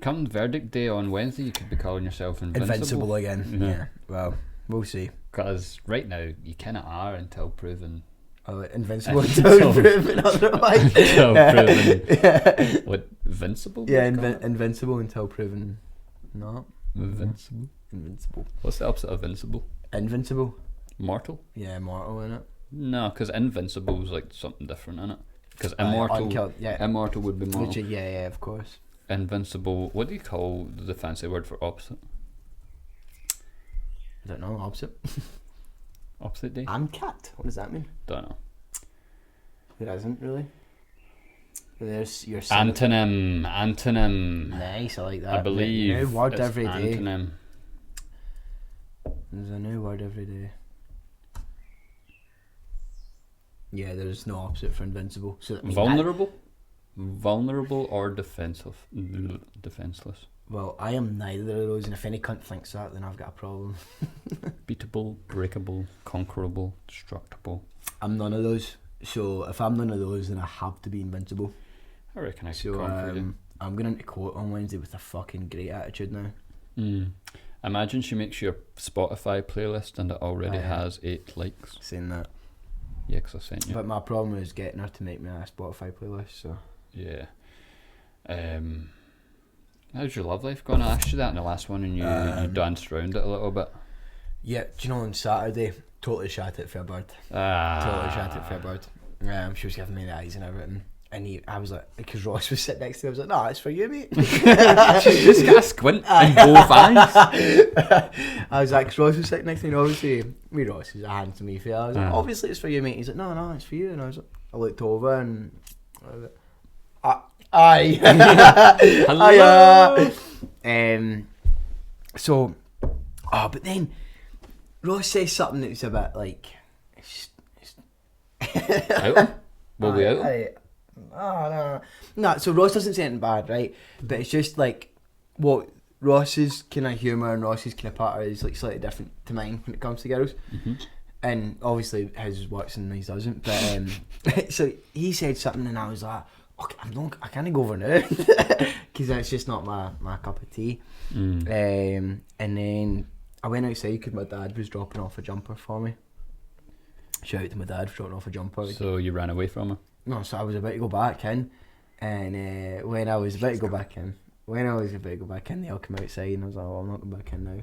come verdict day on Wednesday, you could be calling yourself Invincible. Again. Yeah. Well, we'll see. Because right now, you kind of are until proven. Invincible until proven otherwise. Until proven. What? Invincible? Yeah, invincible until proven not. Invincible. What's the opposite of invincible? Invincible. Mortal? Yeah, mortal in it. No, because invincible is like something different in it. Because immortal, immortal would be mortal. Yeah, of course. Invincible. What do you call the fancy word for opposite? I don't know. Opposite. Opposite day? Ancat. What does that mean? Don't know. It isn't really. There's your Antonym. Nice, I like that. I believe New word it's every day. antonym. There's a new word every day. Yeah, there's no opposite for invincible. So that means Vulnerable? Vulnerable or defenseless? Well, I am neither of those, and if any cunt thinks that, then I've got a problem. Beatable, breakable, conquerable, destructible. I'm none of those. So if I'm none of those, then I have to be invincible. I reckon I could So conquer you. I'm going into court on Wednesday with a fucking great attitude now. Imagine she makes your Spotify playlist and it already has 8 likes. Saying that. Yeah, because I sent you. But my problem is getting her to make me a Spotify playlist, so... Yeah. How's your love life going? I asked you that in the last one and you danced around it a little bit. Yeah, do you know on Saturday, totally shat it for a bird. Ah. Totally shat it for a bird. She was giving me the eyes and everything. And I was like, because Ross was sitting next to me, I was like, no, it's for you, mate. Just got a squint in both eyes. I was like, because Ross was sitting next to me, and obviously, Ross is a handsome wee fella. I was like, obviously it's for you, mate. He's like, no, it's for you. And I was like, I looked over and I was like, aye. Hello. So, but then Ross says something that's a bit like, Out? Will we out? No, so Ross doesn't say anything bad, right? But it's just like what Ross's kind of humour and Ross's kind of patter is like slightly different to mine when it comes to girls. And obviously his works and his doesn't. But so he said something and I was like, okay, I can't go over now because that's just not my cup of tea. And then I went outside because my dad was dropping off a jumper for me. Shout out to my dad for dropping off a jumper. So you ran away from her? No, so I was about to go back in, and when I was about to go back in, they all come outside, and I was like, well, I'm not going back in now.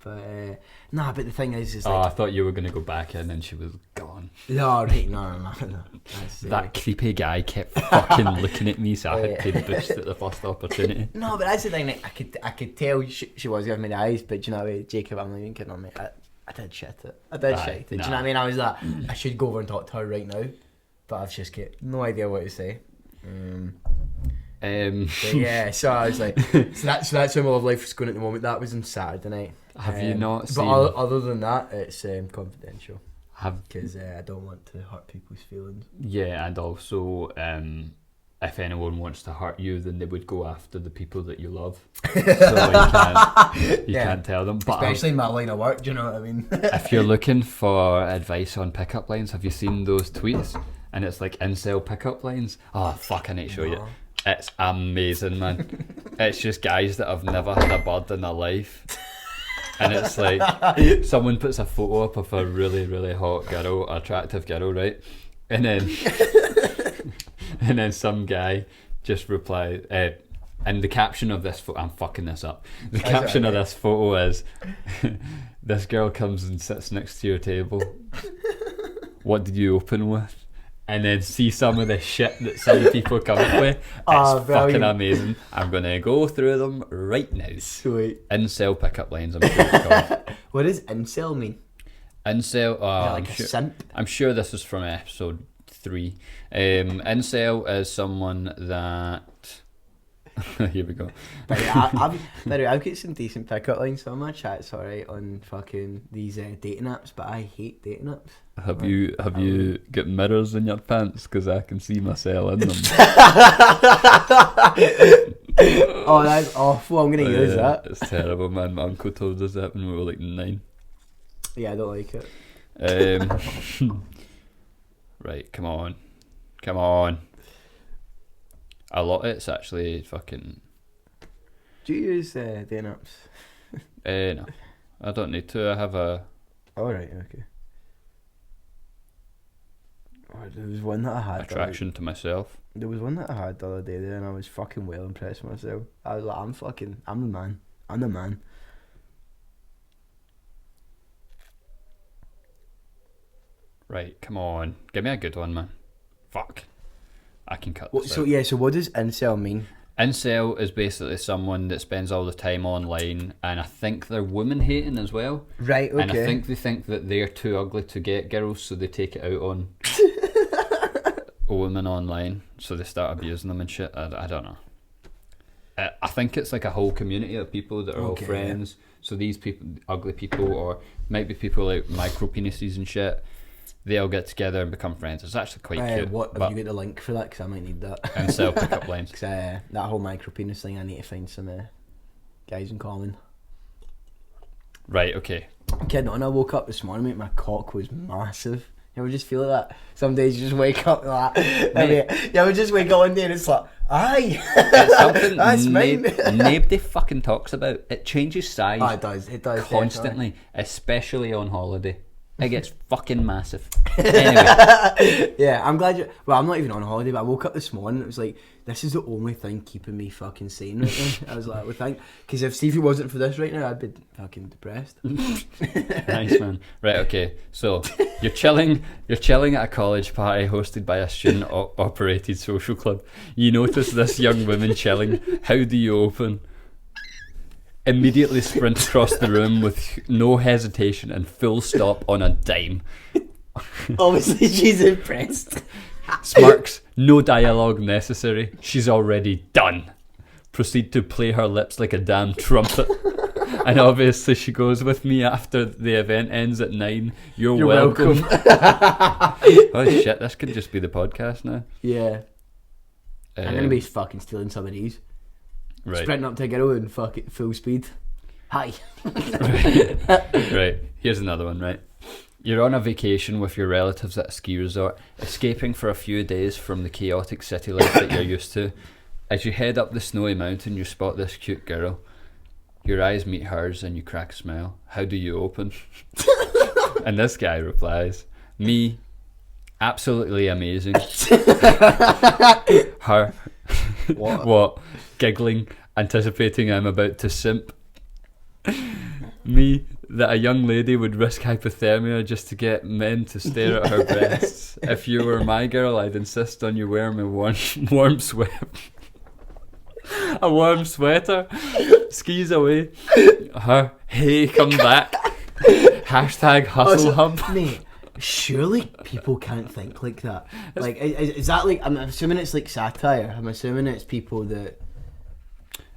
But but the thing is like... I thought you were going to go back in and she was gone. No, right, no. That creepy guy kept fucking looking at me, so I had to boost at the first opportunity. No, but that's the thing, like, I could tell she was giving me the eyes, but do you know what, Jacob, I'm not even kidding on me. I did shit it. Do you know what I mean? I was like, I should go over and talk to her right now, but I've just got no idea what to say. But yeah, so I was like, so that's how my love life was going at the moment. That was on Saturday night. Have you not seen? But other than that, it's confidential. Because I don't want to hurt people's feelings. Yeah, and also, if anyone wants to hurt you, then they would go after the people that you love. So you can't tell them. But especially in my line of work, do you know what I mean? If you're looking for advice on pickup lines, have you seen those tweets? And it's like incel pickup lines. Oh fuck, I need to show you. It's amazing, man. It's just guys that have never had a bird in their life. And it's like someone puts a photo up of a really, really hot girl, attractive girl, right? And then and then some guy just replied, and the caption of this photo, I'm fucking this up. The caption of this photo is, this girl comes and sits next to your table. What did you open with? And then see some of the shit that some people come up with. It's fucking amazing. I'm going to go through them right now. Sweet. Incel pickup lines, I'm sure it's called. What does incel mean? Incel, like a simp? I'm sure this is from episode 3. Incel is someone that... Here we go. I've got some decent pickup lines, so my chat's alright on fucking these dating apps, but I hate dating apps. Have you got mirrors in your pants? Because I can see myself in them. Oh, that's awful. I'm going to use that. It's terrible, man. My uncle told us that when we were like 9. Yeah, I don't like it. Right, come on. A lot of it's actually fucking... Do you use dating apps? No, I don't need to. I have a... Alright, okay. There was one that I had... Attraction to myself. There was one that I had the other day there, and I was fucking well impressed with myself. I was like, I'm the man. I'm the man. Right, come on. Give me a good one, man. Fuck. I can cut this So what does incel mean? Incel is basically someone that spends all the time online, and I think they're woman hating as well. Right, okay. And I think they think that they're too ugly to get girls, so they take it out on women online, so they start abusing them and shit. I don't know. I think it's like a whole community of people that are all friends. So these people, ugly people, or might be people like micro penises and shit, they all get together and become friends. It's actually quite cute. What have you got the link for that? Because I might need that. And sell pickup lines. Because that whole micro penis thing, I need to find some guys in common. Right. Okay. Kidding on, I woke up this morning, mate, my cock was massive. You ever just feel like that? Some days you just wake up like that. You ever just wake up one day and it's like, aye, it's something that's mine. Nobody fucking talks about. It changes size. Oh, it does constantly, especially on holiday. It gets fucking massive. Anyway. Yeah, I'm glad you... Well, I'm not even on holiday, but I woke up this morning, it was like, this is the only thing keeping me fucking sane right now. I was like, well, thank... Because if it wasn't for this right now, I'd be fucking depressed. Nice, man. Right, okay. So, you're chilling at a college party hosted by a student-operated social club. You notice this young woman chilling. How do you open? Immediately sprint across the room with no hesitation and full stop on a dime. Obviously she's impressed. Smirks, no dialogue necessary. She's already done. Proceed to play her lips like a damn trumpet. And obviously she goes with me after the event ends at 9. You're welcome. Oh shit, this could just be the podcast now. Yeah. I'm going to be fucking stealing some of these. Right. Sprinting up to a girl in fucking full speed. Hi. Right. Here's another one, right? You're on a vacation with your relatives at a ski resort, escaping for a few days from the chaotic city life that you're used to. As you head up the snowy mountain, you spot this cute girl. Your eyes meet hers and you crack a smile. How do you open? And this guy replies, me, absolutely amazing. Her, what? Giggling, anticipating I'm about to simp. Me, that a young lady would risk hypothermia just to get men to stare at her breasts. If you were my girl, I'd insist on you wearing a warm sweater. A warm sweater. Skis away. Her, hey, come back. Hashtag hustle hub. Mate, surely people can't think like that. Like, is that like, I'm assuming it's like satire. I'm assuming it's people that...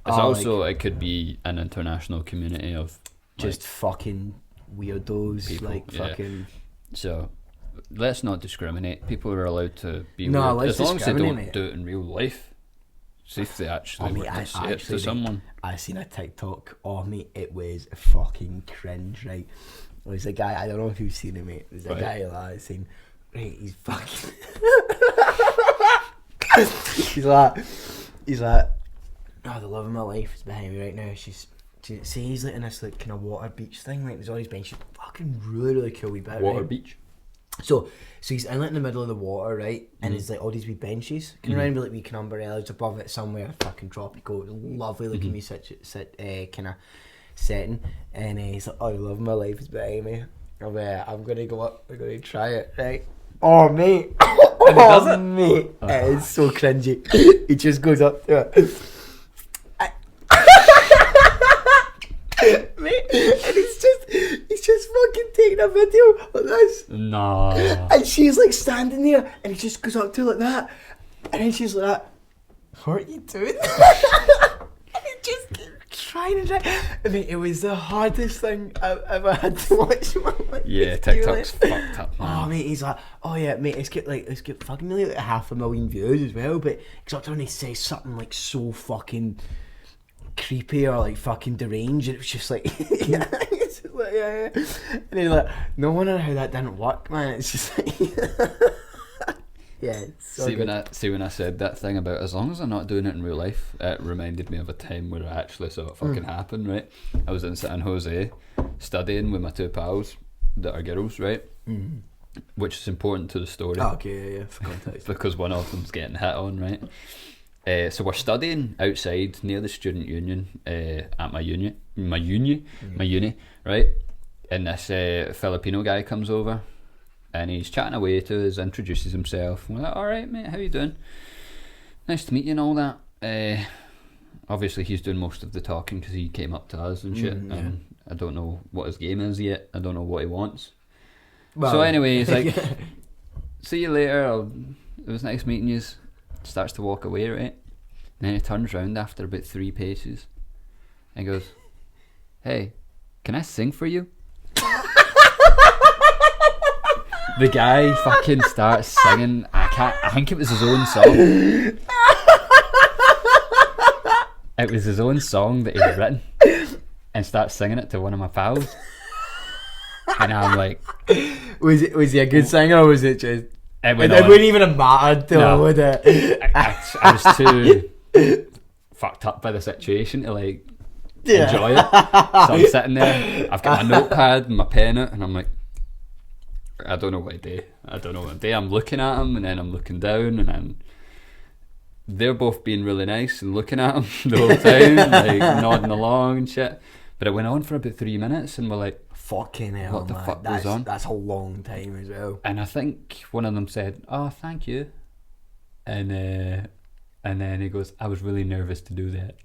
It's also, like, it could be an international community of just fucking weirdos, people, like fucking... So, let's not discriminate. People are allowed to be no, weird. As long as they don't mate. do it in real life. See if they actually were to say it to someone. I seen a TikTok, mate, it was fucking cringe, right? It was a guy, I don't know if you've seen him, mate. There's a guy that I seen, right, he's fucking... he's like, oh, the love of my life is behind me right now. See, he's like in this like kind of water beach thing, like there's all these benches, fucking really cool wee bit. Water right? beach. So he's in like in the middle of the water, right? And there's like all these wee benches, kind of around with like wee kind of umbrellas above it somewhere, fucking tropical, lovely looking wee kind of setting. And he's like, oh, the love of my life is behind me. I'm gonna go up, I'm gonna try it, right? Oh mate, And he does it? Mate, it is so cringy. He just goes up to it. Mate, and he's just fucking taking a video like this. No. And she's like standing there, and he just goes up to her like that, and then she's like that. What are you doing? And he just keeps trying and trying. I mean, it was the hardest thing I've ever had to watch in my life. Yeah, TikTok's fucked up, man. Oh mate, he's like, oh yeah, mate, it's got fucking nearly like 500,000 views as well. But he's up there and he says something like so fucking creepy or like fucking deranged, and it was just like, yeah, it's just like, yeah. And he's like, no wonder how that didn't work, man. It's just like, yeah. It's so See, good. when I said that thing about as long as I'm not doing it in real life, it reminded me of a time where I actually saw it fucking happen, right? I was in San Jose studying with my two pals that are girls, right? Which is important to the story. Oh, okay, yeah, for context. Because one of them's getting hit on, right? So we're studying outside near the student union at my uni, right? And this Filipino guy comes over, and he's chatting away to us, introduces himself. And we're like, all right, mate, how you doing? Nice to meet you and all that. obviously he's doing most of the talking because he came up to us and shit. Yeah. And I don't know what his game is yet. I don't know what he wants. Well, So anyway, he's like, see you later. It was nice meeting you. Starts to walk away, right? And then he turns round after about 3 paces and goes, hey, can I sing for you? The guy fucking starts singing. I think it was his own song. It was his own song that he'd written, and starts singing it to one of my pals. And I'm like, was he a good singer, or was it just? it It went on. wouldn't even have mattered to him, would it? I was too fucked up by the situation to like enjoy it. So I'm sitting there. I've got my notepad and my pen out, and I'm like, I don't know what to do. I'm looking at him, and then I'm looking down, and then they're both being really nice and looking at him the whole time, like nodding along and shit. But it went on for about 3 minutes, and we're like, Fucking hell, what the man. fuck goes on? That's a long time as well. and I think one of them said, "Oh, thank you," and then he goes, "I was really nervous to do that,"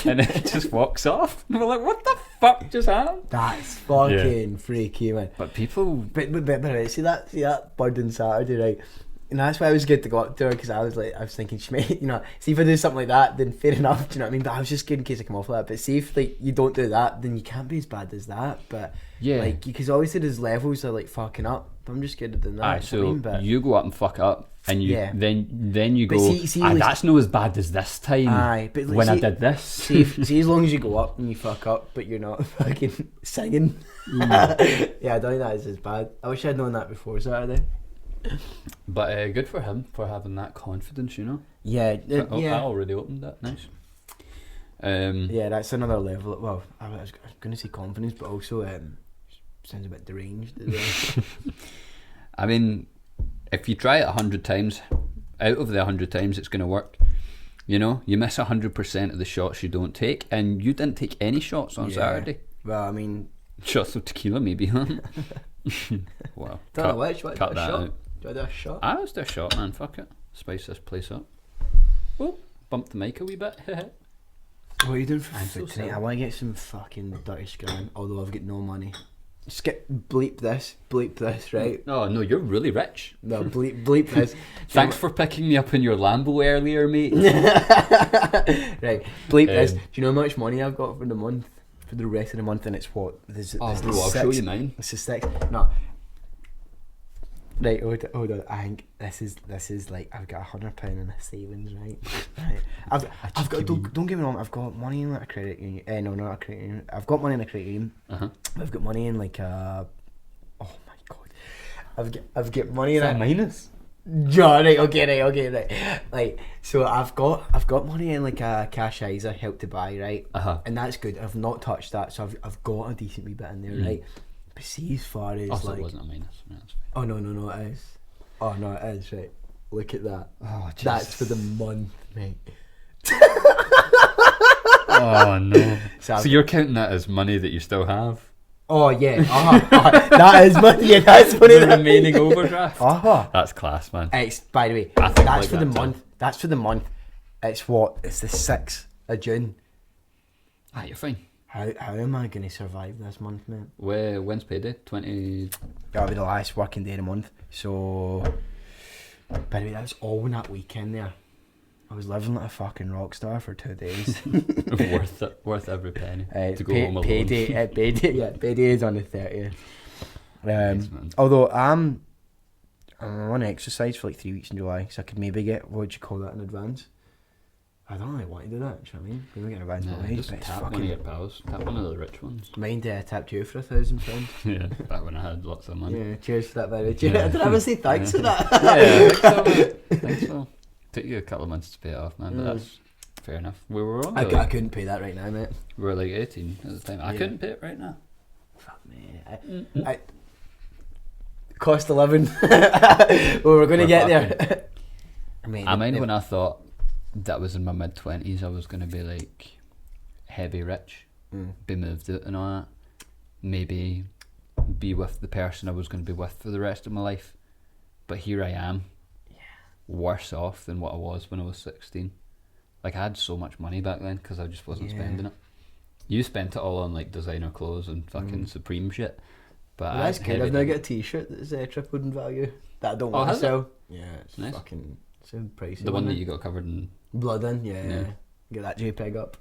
and then he just walks off, and we're like, "What the fuck just happened?" That's fucking freaky, man. But people, But right, see that bird on Saturday, right? And that's why I was good to go up to her, because I was thinking, she may, see if I do something like that, then fair enough, do you know what I mean? But I was just good in case I come off like that. But see if like you don't do that, then you can't be as bad as that. But yeah, like, because obviously there's levels of like fucking up. But I'm just scared of doing that. aye, do you know what I so mean? But you go up and fuck up, and you Yeah. then you But go, see, "Aye, like- that's not as bad as this time aye, but like, when I see, did this." see, as long as you go up and you fuck up, but you're not fucking singing. Yeah, I don't think that is as bad. I wish I'd known that before Saturday. But good for him for having that confidence, Yeah, I yeah. already opened that. Nice. Yeah, that's another level. Well, I was going to say confidence, but also sounds a bit deranged as well. I mean, if you try it 100 times, out of the 100 times it's going to work. You miss 100% of the shots you don't take, and you didn't take any shots on Yeah. Saturday. Well, I mean, Shots of tequila, maybe, huh? Well, don't know which. What, cut do a that shot? out. Do I do a shot? Let's do a shot, man. Fuck it. Spice this place up. Oh, bump the mic a wee bit. What are you doing for I'm so food tonight? sorry. I want to get some fucking dirty scran, although I've got no money. Skip, bleep this, right? Oh, no, you're really rich. No, bleep this. Thanks for picking me up in your Lambo earlier, mate. Right, bleep this. Um, Do you know how much money I've got for the month? For the rest of the month, and it's what? This Oh, the bro, I'll show you mine. It's the 6. No. Right, hold on. I think this is like, I've got £100 in a savings, right? Right. I've got. Don't get me wrong. I've got money in like a credit union. No, not a credit union. I've got money in a credit union. I've got money in like a. Oh my god. I've got money in a minus? Yeah, right, okay. Like, so I've got money in like a cash ISA, Help to Buy, right? And that's good. I've not touched that, so I've got a decent wee bit in there, right? But see, as far as Oh, so like, it wasn't a minus. No, that's fine. oh no, it is. Oh no, it is, right? Look at that. Oh, That's for the month, mate. Oh no. So So you're counting that as money that you still have? oh yeah, that is money. Yeah, that's money. The remaining overdraft? That's class, man. It's, by the way, I think that's like for the that too. month. That's for the month. It's what? It's the 6th of June. You're fine. How am I going to survive this month, mate? When's payday? 20... That'll be the last working day of the month. So, by the way, that's all in that weekend there. I was living like a fucking rock star for 2 days. worth it. Worth every penny. To go home alone. Payday is on the 30th. Nice, man. Although I'm on exercise for like 3 weeks in July, so I could maybe get, what would you call that, in advance? I don't really want to do that, do you know what I mean? Maybe get an advance Nah, my wage, just but it's tap one of fucking... your pals. Tap one of the rich ones. Mind tapped you for £1,000. Yeah, back when I had lots of money. Yeah, cheers for that, by the way. Yeah. Did I ever say thanks for that? Yeah, I think so, mate. I think so. Took you a couple of months to pay it off, man, but that's fair enough. We were only I couldn't pay that right now, mate. we were like 18 at the time. I Yeah. couldn't pay it right now. Fuck me. I cost of living. Well, we're going to We're get there. I mind when I thought that was in my mid-20s, I was going to be like heavy rich, be moved out and all that. Maybe be with the person I was going to be with for the rest of my life. But here I am, worse off than what I was when I was 16. Like, I had so much money back then because I just wasn't spending it. You spent it all on like designer clothes and fucking Supreme shit. But Well, that's good. I've now got a T-shirt that's tripled in value that I don't want to sell. Yeah, it's nice. Fucking so pricey. The one that you got covered in blood in, yeah. Get that JPEG up.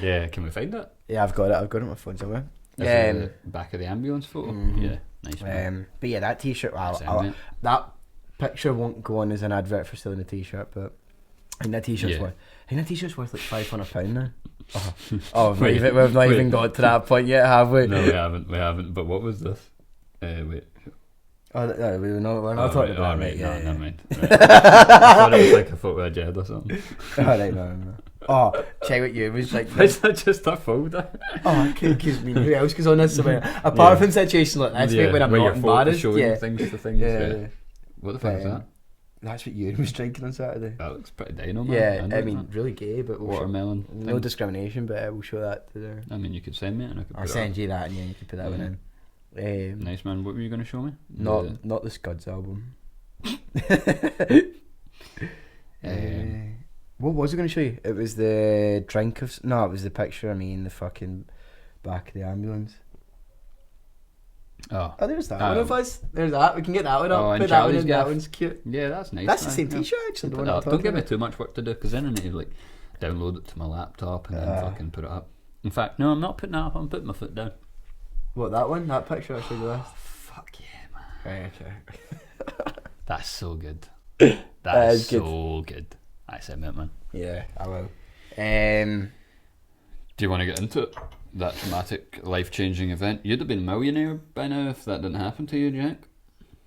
Yeah, can we find that? Yeah, I've got it on my phone somewhere. The back of the ambulance photo. Yeah, nice man. But yeah, that T-shirt. That picture won't go on as an advert for selling a T-shirt, but I think that T-shirt's worth like £500 now. We've not even got to that point yet, have we? No, we haven't. But what was this? Wait. We're not talking about it. Right, never mind. Right. I thought it was like a photo of Jed or something. Alright, no. Oh, check what you was like. Is that just a folder? Because who else goes on this somewhere? Apart from situations like this, mate, when I'm not embarrassed. Things to things. Yeah. What the fuck is that? That's what you was drinking on Saturday. That looks pretty dino, man. Yeah, I mean, really gay, but watermelon. No discrimination, but we'll show that to the. I mean, you could send me it and I could. I'll send you that, and you can put that one in. Nice, man. What were you going to show me? Not the Scuds album. What was I going to show you? It was the drink of. No, it was the picture. I mean, the fucking back of the ambulance. Oh, there's that one of us. There's that. We can get that one up. Put that one in. That one's cute. Yeah, that's nice. That's the same T-shirt. Actually, don't give me too much work to do, because then I need to like download it to my laptop and then fucking put it up. In fact, no, I'm not putting it up. I'm putting my foot down. What, that one? That picture I showed you last? Fuck yeah, man. Right, okay. That's so good. That is so good. I send it, man. Yeah, I will. Do you want to get into it? That traumatic, life-changing event. You'd have been a millionaire by now if that didn't happen to you, Jack.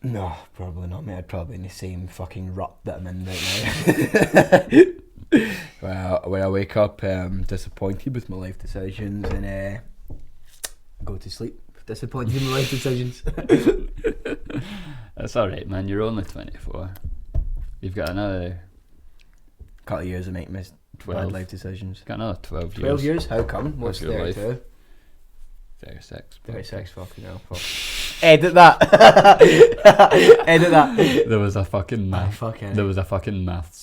No, probably not, mate. I'd probably in the same fucking rut that I'm in right now. Well, when I wake up disappointed with my life decisions and go to sleep disappointed in my life decisions. That's alright, man. You're only 24. You've got another couple of years of making bad life decisions. Got another 12 years. 12 years? How come? What's your 32? life? 36. 36, fucking hell. Fuck. Edit that. Edit that. There was a fucking maths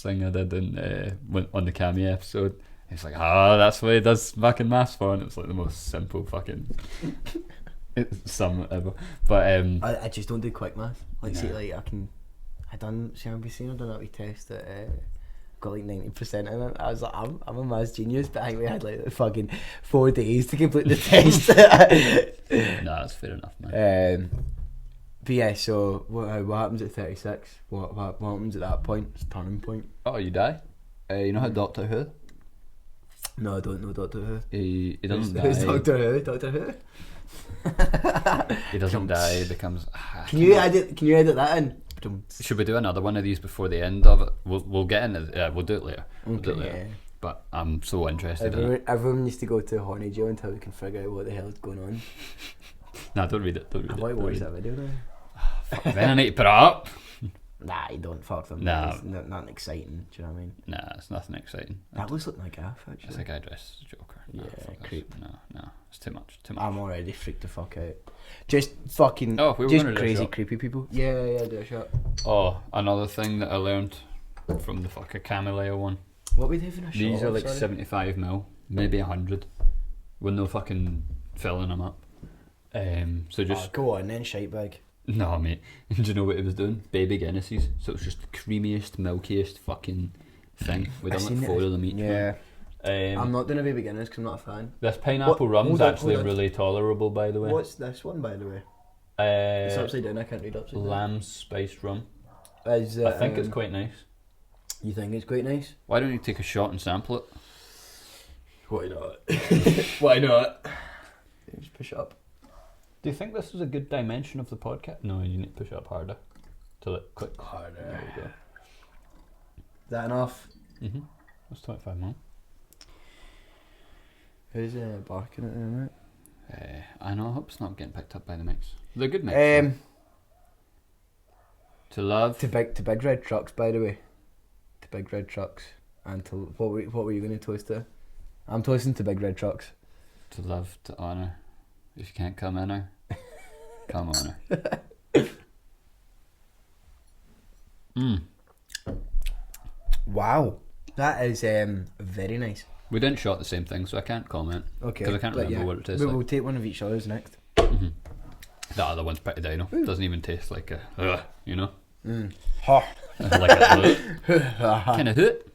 thing I did on the Cammy episode. It's like, that's what he does fucking maths for, and it's like the most simple fucking sum ever. But I just don't do quick math. Like, see, like I done CNBC. I done that wee test that got like 90% in it. I was like, I'm a maths genius, but I think we had like fucking 4 days to complete the test. No, that's fair enough, man. But yeah, so what happens at 36? What happens at that point? It's a turning point. Oh, you die? You know how Doctor Who? No, I don't know Doctor Who. He doesn't die. Who's Doctor Who? Doctor Who? He doesn't die. He becomes. Can you edit that in? Should we do another one of these before the end of it? We'll get into it. We'll do it later. Yeah. But I'm so interested in it. Everyone needs to go to horny jail until we can figure out what the hell is going on. Nah, don't read it. I might watch that video now. Fuck, then I need to put it up. Nah, you don't. Fuck them. Nah. It's nothing exciting. Do you know what I mean? Nah, it's nothing exciting. That looks like my gaff, actually. It's a guy dressed as a Joker. Yeah, creep. No, it's too much. I'm already freaked the fuck out. Just fucking, just crazy, creepy people. Yeah, do a shot. Oh, another thing that I learned from the fucking Camellia one. What we having a shot? These are like 75 mil, maybe 100, with no fucking filling them up. So just go on then, shite bag. No, mate. Do you know what he was doing? Baby Guinnesses. So it was just the creamiest, milkiest fucking thing. We done like 4 of them each. Yeah. I'm not doing a Baby Guinness because I'm not a fan. This pineapple rum's actually really tolerable, by the way. What's this one, by the way? It's upside down. I can't read upside down. Lamb spiced rum. I think it's quite nice. You think it's quite nice? Why don't you take a shot and sample it? Why not? Why not? Just push it up. Do you think this is a good dimension of the podcast? No, you need to push it up harder. To like click harder. There you go. Is that enough? That's 25 mil. Who's barking at them, right? I know. I hope it's not getting picked up by the mix. They're good mix. To love. To big red trucks, by the way. To big red trucks. And to what were you going to toast to? I'm toasting to big red trucks. To love, to honour. If you can't come in her, come on her. Wow. That is very nice. We didn't shot the same thing, so I can't comment. Okay. Because I can't remember what it tastes like. We'll take one of each other's next. The other one's pretty dino. Doesn't even taste like a, you know? Ha. Like a kind of hoot.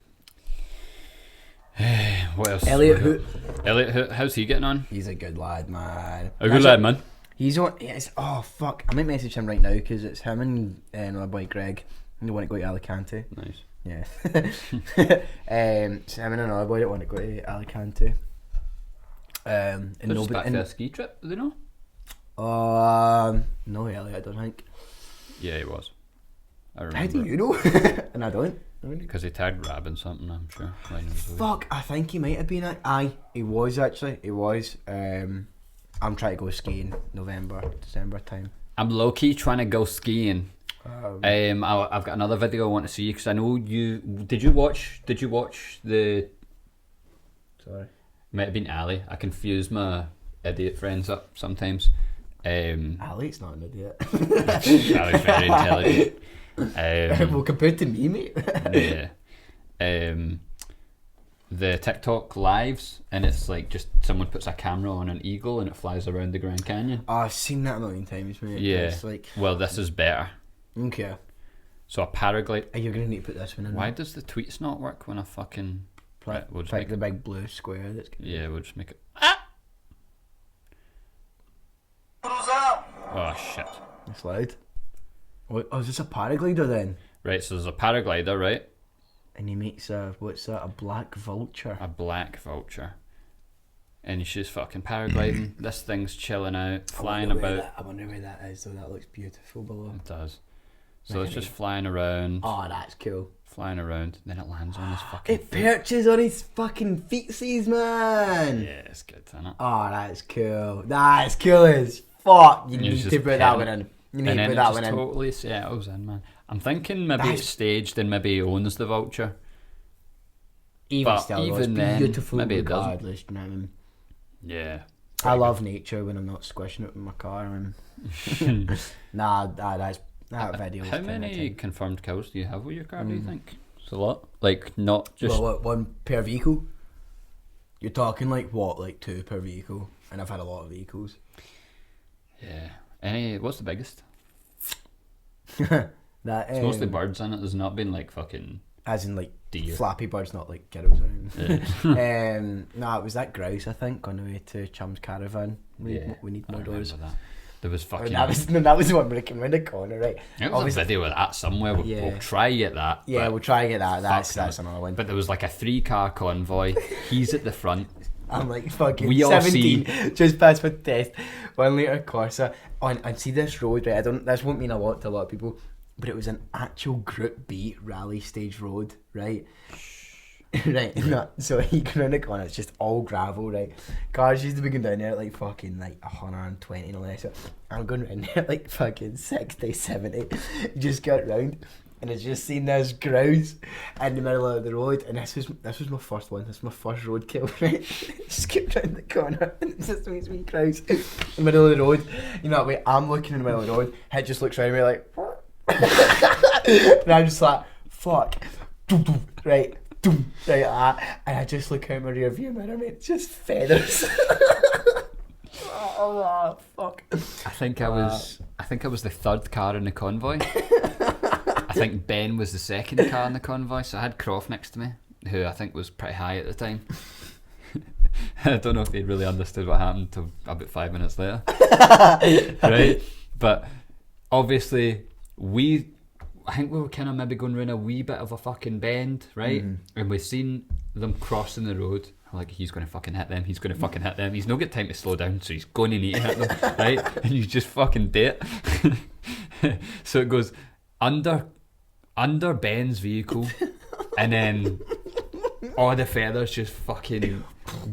What else? Elliot Hoot. Elliot Hoot, how's he getting on? He's a good lad, man. A good lad, man. He's on. Yes. Oh fuck! I might message him right now because it's him and my boy Greg. They want to go to Alicante. Nice. Yeah. It's him and another boy that want to go to Alicante. And They're just back for a ski trip, do they know? No, Elliot, I don't think. Yeah, he was. I remember. How do you know? And I don't. Because he tagged Rab in something, I'm sure. Fuck, I think he might have been. Aye, he was actually. He was. I'm trying to go skiing November, December time. I'm low key trying to go skiing. I've got another video I want to see because I know you. Did you watch the? Sorry. Might have been Ali. I confuse my idiot friends up sometimes. Ali's not an idiot. Ali's very intelligent. Well, compared to me, mate. Yeah. The TikTok lives, and it's like just someone puts a camera on an eagle and it flies around the Grand Canyon. Oh, I've seen that a million times, mate. Yeah. It's like, well, this is better. okay. So a paraglide. You're gonna need to put this one in. Why does the tweets not work when I fucking? Right, we'll just make the big blue square. That's good. Yeah, we'll just make it. Oh shit! It's loud. Oh, is this a paraglider then? Right, so there's a paraglider, right? And he makes what's that? A black vulture. A black vulture. And she's fucking paragliding. This thing's chilling out, flying about. I wonder where that is. Though that looks beautiful below. It does. So it's just flying around. Oh, that's cool. Flying around, then it lands on his fucking. It perches on his fucking feetsies, man. Yeah, it's good, isn't it? Oh, that's cool. That's cool as fuck. You And need it's to just put that one in. You need and to then put it that just one in. totally settles in, man. I'm thinking maybe That's- it's staged and maybe he owns the vulture. Even but still, even it's then, beautiful maybe it doesn't. regardless. You know what I mean? Yeah. I love nature when I'm not squishing it with my car. And that video. How many confirmed kills do you have with your car, do you think? It's a lot. Like, not just. Well, what, one per vehicle? You're talking like what, like 2 per vehicle? And I've had a lot of vehicles. Yeah. What's the biggest? That It's mostly birds in it. There's not been like fucking. as in like Deer. Flappy Birds, not like ghettos around. Yeah. No, it was that grouse, I think, on the way to Chum's Caravan. We need I more doors. remember that. There was fucking. That was the one where it came around the corner, right? There was a video of that somewhere. We'll try to get that. Yeah, we'll try to get that. That's no. another one. But there was like a 3-car convoy. He's at the front. I'm like fucking We all 17, just passed my test. 1 litre Corsa and see this road, right? This won't mean a lot to a lot of people, but it was an actual Group B rally stage road, right? Right, no, so you go around the corner, it's just all gravel, right? Cars used to be going down there at like fucking like 120 and all that. So I'm going around there at like fucking 60, 70. Just got round and I just seen this grouse in the middle of the road, and this was my first one. This was my first roadkill, right? Just get round the corner and it's just these wee grouse in the middle of the road. You know what, wait, I'm looking in the middle of the road, it just looks around me like and I'm just like, fuck. Right. Right, and I just look out my rear view mirror, mate. It's just feathers. Oh, fuck. I think I was the 3rd car in the convoy. I think Ben was the 2nd car in the convoy. So I had Croft next to me, who I think was pretty high at the time. I don't know if he'd really understood what happened till about 5 minutes later. Right, but obviously I think we were kind of maybe going around a wee bit of a fucking bend, right? And we've seen them crossing the road. I'm like, he's going to fucking hit them. He's going to fucking hit them. He's not got time to slow down, so he's going to need to hit them, right? And you just fucking do it. So it goes under Ben's vehicle, and then all the feathers just fucking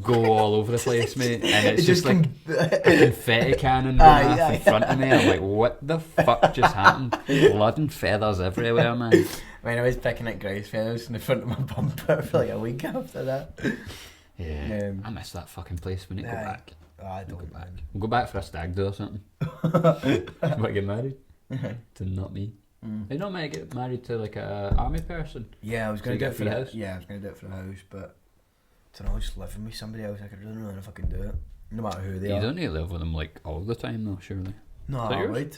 go all over the place, mate. And it's just like a confetti cannon going off in front of me. I'm like, what the fuck just happened? Blood and feathers everywhere, man. I mean, I was picking at grouse feathers in the front of my bumper for like a week after that. Yeah, I miss that fucking place. We need to go back. I don't go back. We'll go back for a stag do or something. Might get married. To not me. You're not meant to get married to like a army person. Yeah, I was So going you to do get it it for for the the house. house? Yeah, I was going to do it for the house, but I don't know, just living with somebody else, I could really know if I can do it. No matter who they You are. don't need to live with them like all the time though, surely. No, Is that I yours? would.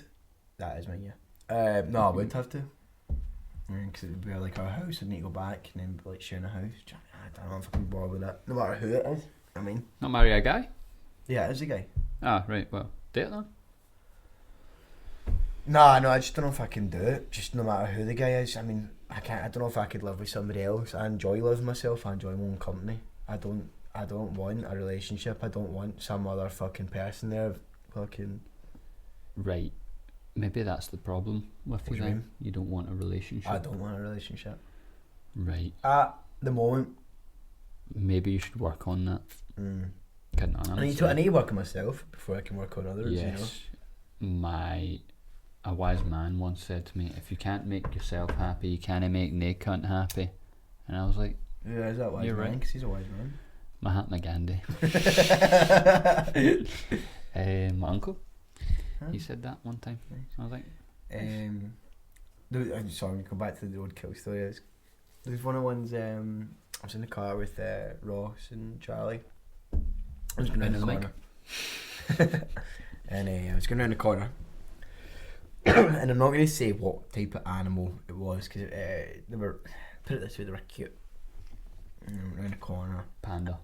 That is mine, yeah. No, I would have to. Because it would be like our house, I'd need to go back and then be like sharing a house. I don't know if I can bother with that. No matter who it is. I mean, Not marry a guy? yeah, it is a guy. Ah, right, well, date them. No, I just don't know if I can do it. Just no matter who the guy is. I mean, I don't know if I could live with somebody else. I enjoy living myself. I enjoy my own company. I don't want a relationship. I don't want some other fucking person there. Fucking. Right. Maybe that's the problem with What you do you then. mean? You don't want a relationship. I don't want a relationship. Right. At the moment. Maybe you should work on that. Kidding on, I need to work on myself before I can work on others. Yes. A wise man once said to me, if you can't make yourself happy, you can't make nae cunt happy. And I was like, You know. Yeah, is that wise You're man? right. Because he's a wise man. Mahatma Gandhi. My uncle. Huh? He said that one time. I was like, I'm sorry, go back to the roadkill story. There's one of the ones. I was in the car with Ross and Charlie. I was going around the Bend corner, and I was going around the corner, and I'm not going to say what type of animal it was because they were, put it this way, they were cute. Around the corner. panda.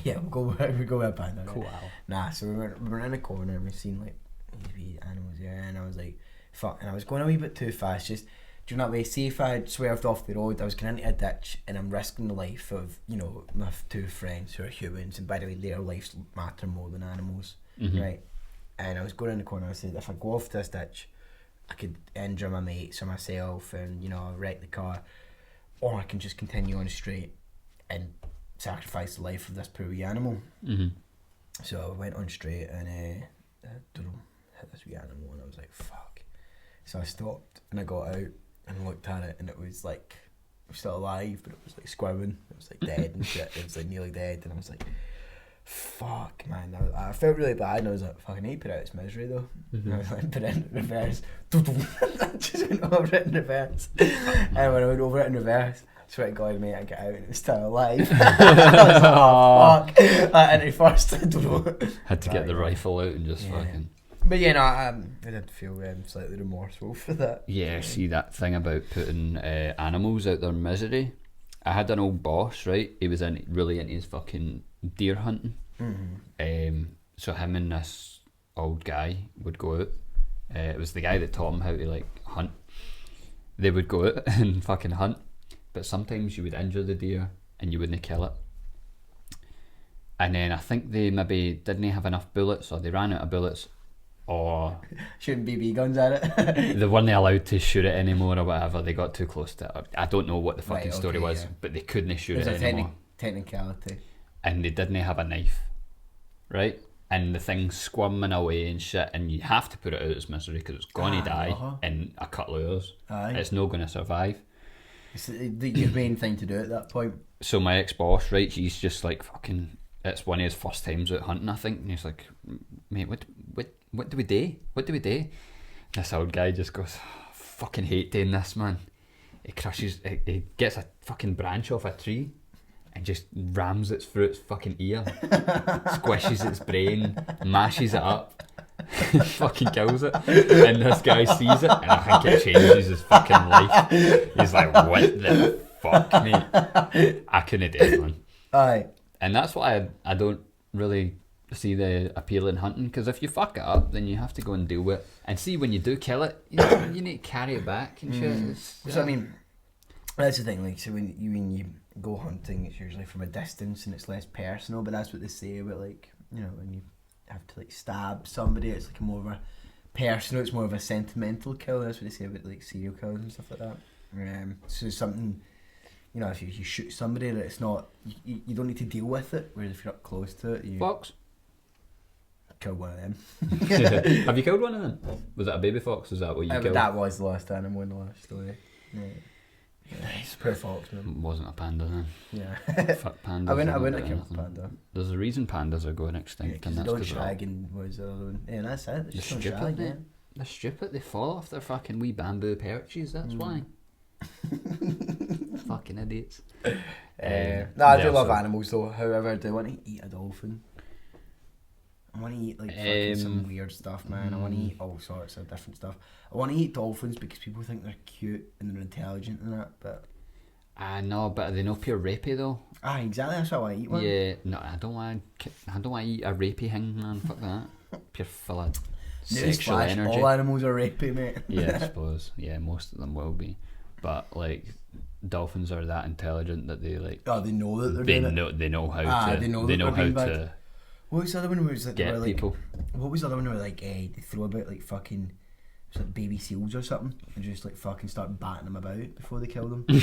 Yeah, we'll go with a panda. Cool. Nah, so we were in a corner and we seen like these wee animals there, and I was like, fuck, and I was going a wee bit too fast. Just, do you know that way? See if I had swerved off the road, I was going into a ditch, and I'm risking the life of, you know, my two friends who are humans, and by the way, their lives matter more than animals, right? And I was going in the corner. I said, if I go off this ditch, I could injure my mates or myself, and you know, wreck the car, or I can just continue on straight and sacrifice the life of this poor wee animal. So I went on straight and hit this wee animal, and I was like, fuck. So I stopped and I got out and looked at it, and it was like, it was still alive, but it was like squirming. It was like dead and shit. It was like nearly dead, and I was like, fuck, man. I felt really bad, and I was like, fuck, I need to put out its misery though. And I was like, put it in reverse. I just went over it in reverse. And when I went over it in reverse, I swear to God, mate, I get out and it's still alive. I was like, oh, fuck. And at first, I don't know. Had to get the rifle out and just fucking. But yeah, no, I did feel slightly remorseful for that. Yeah, see that thing about putting animals out their misery. I had an old boss, right? He was really into his fucking deer hunting. So him and this old guy would go out. It was the guy that taught him how to like hunt. They would go out and fucking hunt, but sometimes you would injure the deer and you wouldn't kill it. And then I think they maybe didn't have enough bullets, or they ran out of bullets, or shooting BB guns at it. they weren't allowed to shoot it anymore or whatever. They got too close to it. I don't know what the fucking Right, story okay, was, yeah. but they couldn't shoot There's it a anymore. technicality. And they didn't have a knife, right? And the thing's squirming away and shit, and you have to put it out of its misery because it's going to die in a couple of hours. Aye. It's not going to survive. It's your main thing to do at that point. So my ex-boss, right, he's just like fucking, it's one of his first times out hunting, I think, and he's like, mate, what do we do? What do we do? This old guy just goes, fucking hate doing this, man. He gets a fucking branch off a tree and just rams it through its fucking ear, squishes its brain, mashes it up, fucking kills it, and this guy sees it, and I think it changes his fucking life. He's like, what the fuck, mate? I couldn't do it, man. Aye. And that's why I don't really see the appeal in hunting, because if you fuck it up, then you have to go and deal with it. And see, when you do kill it, you need to carry it back and shit. So I mean, that's the thing. Like, so when you go hunting, it's usually from a distance and it's less personal. But that's what they say about, like, you know, when you have to like stab somebody, it's like more of a personal. It's more of a sentimental kill. That's what they say about like serial killers and stuff like that. So something, you know, if you shoot somebody, that it's not, you don't need to deal with it. Whereas if you're up close to it, you Fox? kill one of them. Have you killed one of them? Was that a baby fox? Is that what you killed? That was the last animal in the last story. Yeah. Nice. Poor fox, man. Wasn't a panda then. Yeah. Fuck pandas. I wouldn't don't have do killed anything. a panda. There's a reason pandas are going extinct, Because and the that's dog because shagging was the other one. Yeah, that's it. they're It's just stupid, shag, mate. yeah. they're stupid. They fall off their fucking wee bamboo perches. That's why. Fucking idiots. No, I do love animals though. However, I do want to eat a dolphin. I want to eat like fucking some weird stuff, man. I want to eat all sorts of different stuff. I want to eat dolphins because people think they're cute and they're intelligent and that, but... I know, but are they not pure rapey though? Exactly, that's why I want to eat one. Yeah, no, I don't want to eat a rapey thing, man. Fuck that. Pure full of sexual Newsflash, energy. all animals are rapey, mate. Yeah, I suppose. Yeah, most of them will be. But like, dolphins are that intelligent that they like... Oh, they know that they're doing it. They know how to... They know how to... What was the other one where it was like, get people? What was the other one where like they throw about like fucking... It was like baby seals or something, and just like fucking start batting them about before they kill them. I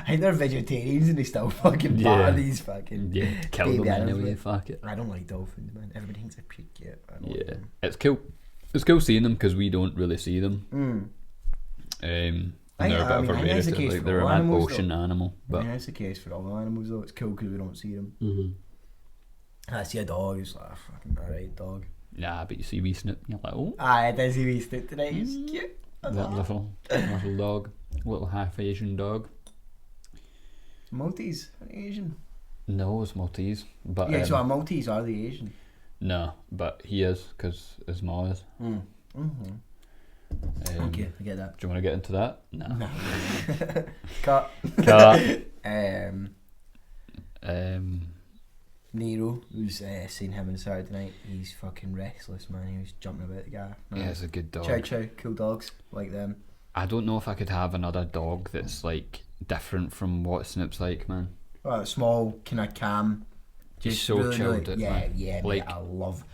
think they're vegetarians and they still fucking batter these fucking kill them anyway. Fuck it. I don't like dolphins, man. Everybody thinks they're pretty cute. Yeah, it's cool. It's cool seeing them because we don't really see them. And they're a bit of a rarity. Like they're an ocean animal. But that's the case for all animals though. It's cool because we don't see them. I see a dog. It's like fucking alright dog. Nah, but you see wee Snoop, you're like, oh. I did see wee Snoop today. He's cute. That little dog, little half Asian dog. Maltese, Asian. No, it's Maltese, but yeah. So Maltese are the Asian? No, but he is because his ma is. Okay, I get that. Do you want to get into that? No. Cut. Nero, who's seen him on Saturday night, he's fucking restless, man. He was jumping about the guy. Yeah, it's a good dog. Chow chow, cool dogs, like them. I don't know if I could have another dog that's like different from what Snoop's like, man. Well, small, kind of calm. He's so really, chilled out, man. Yeah, like, mate, I love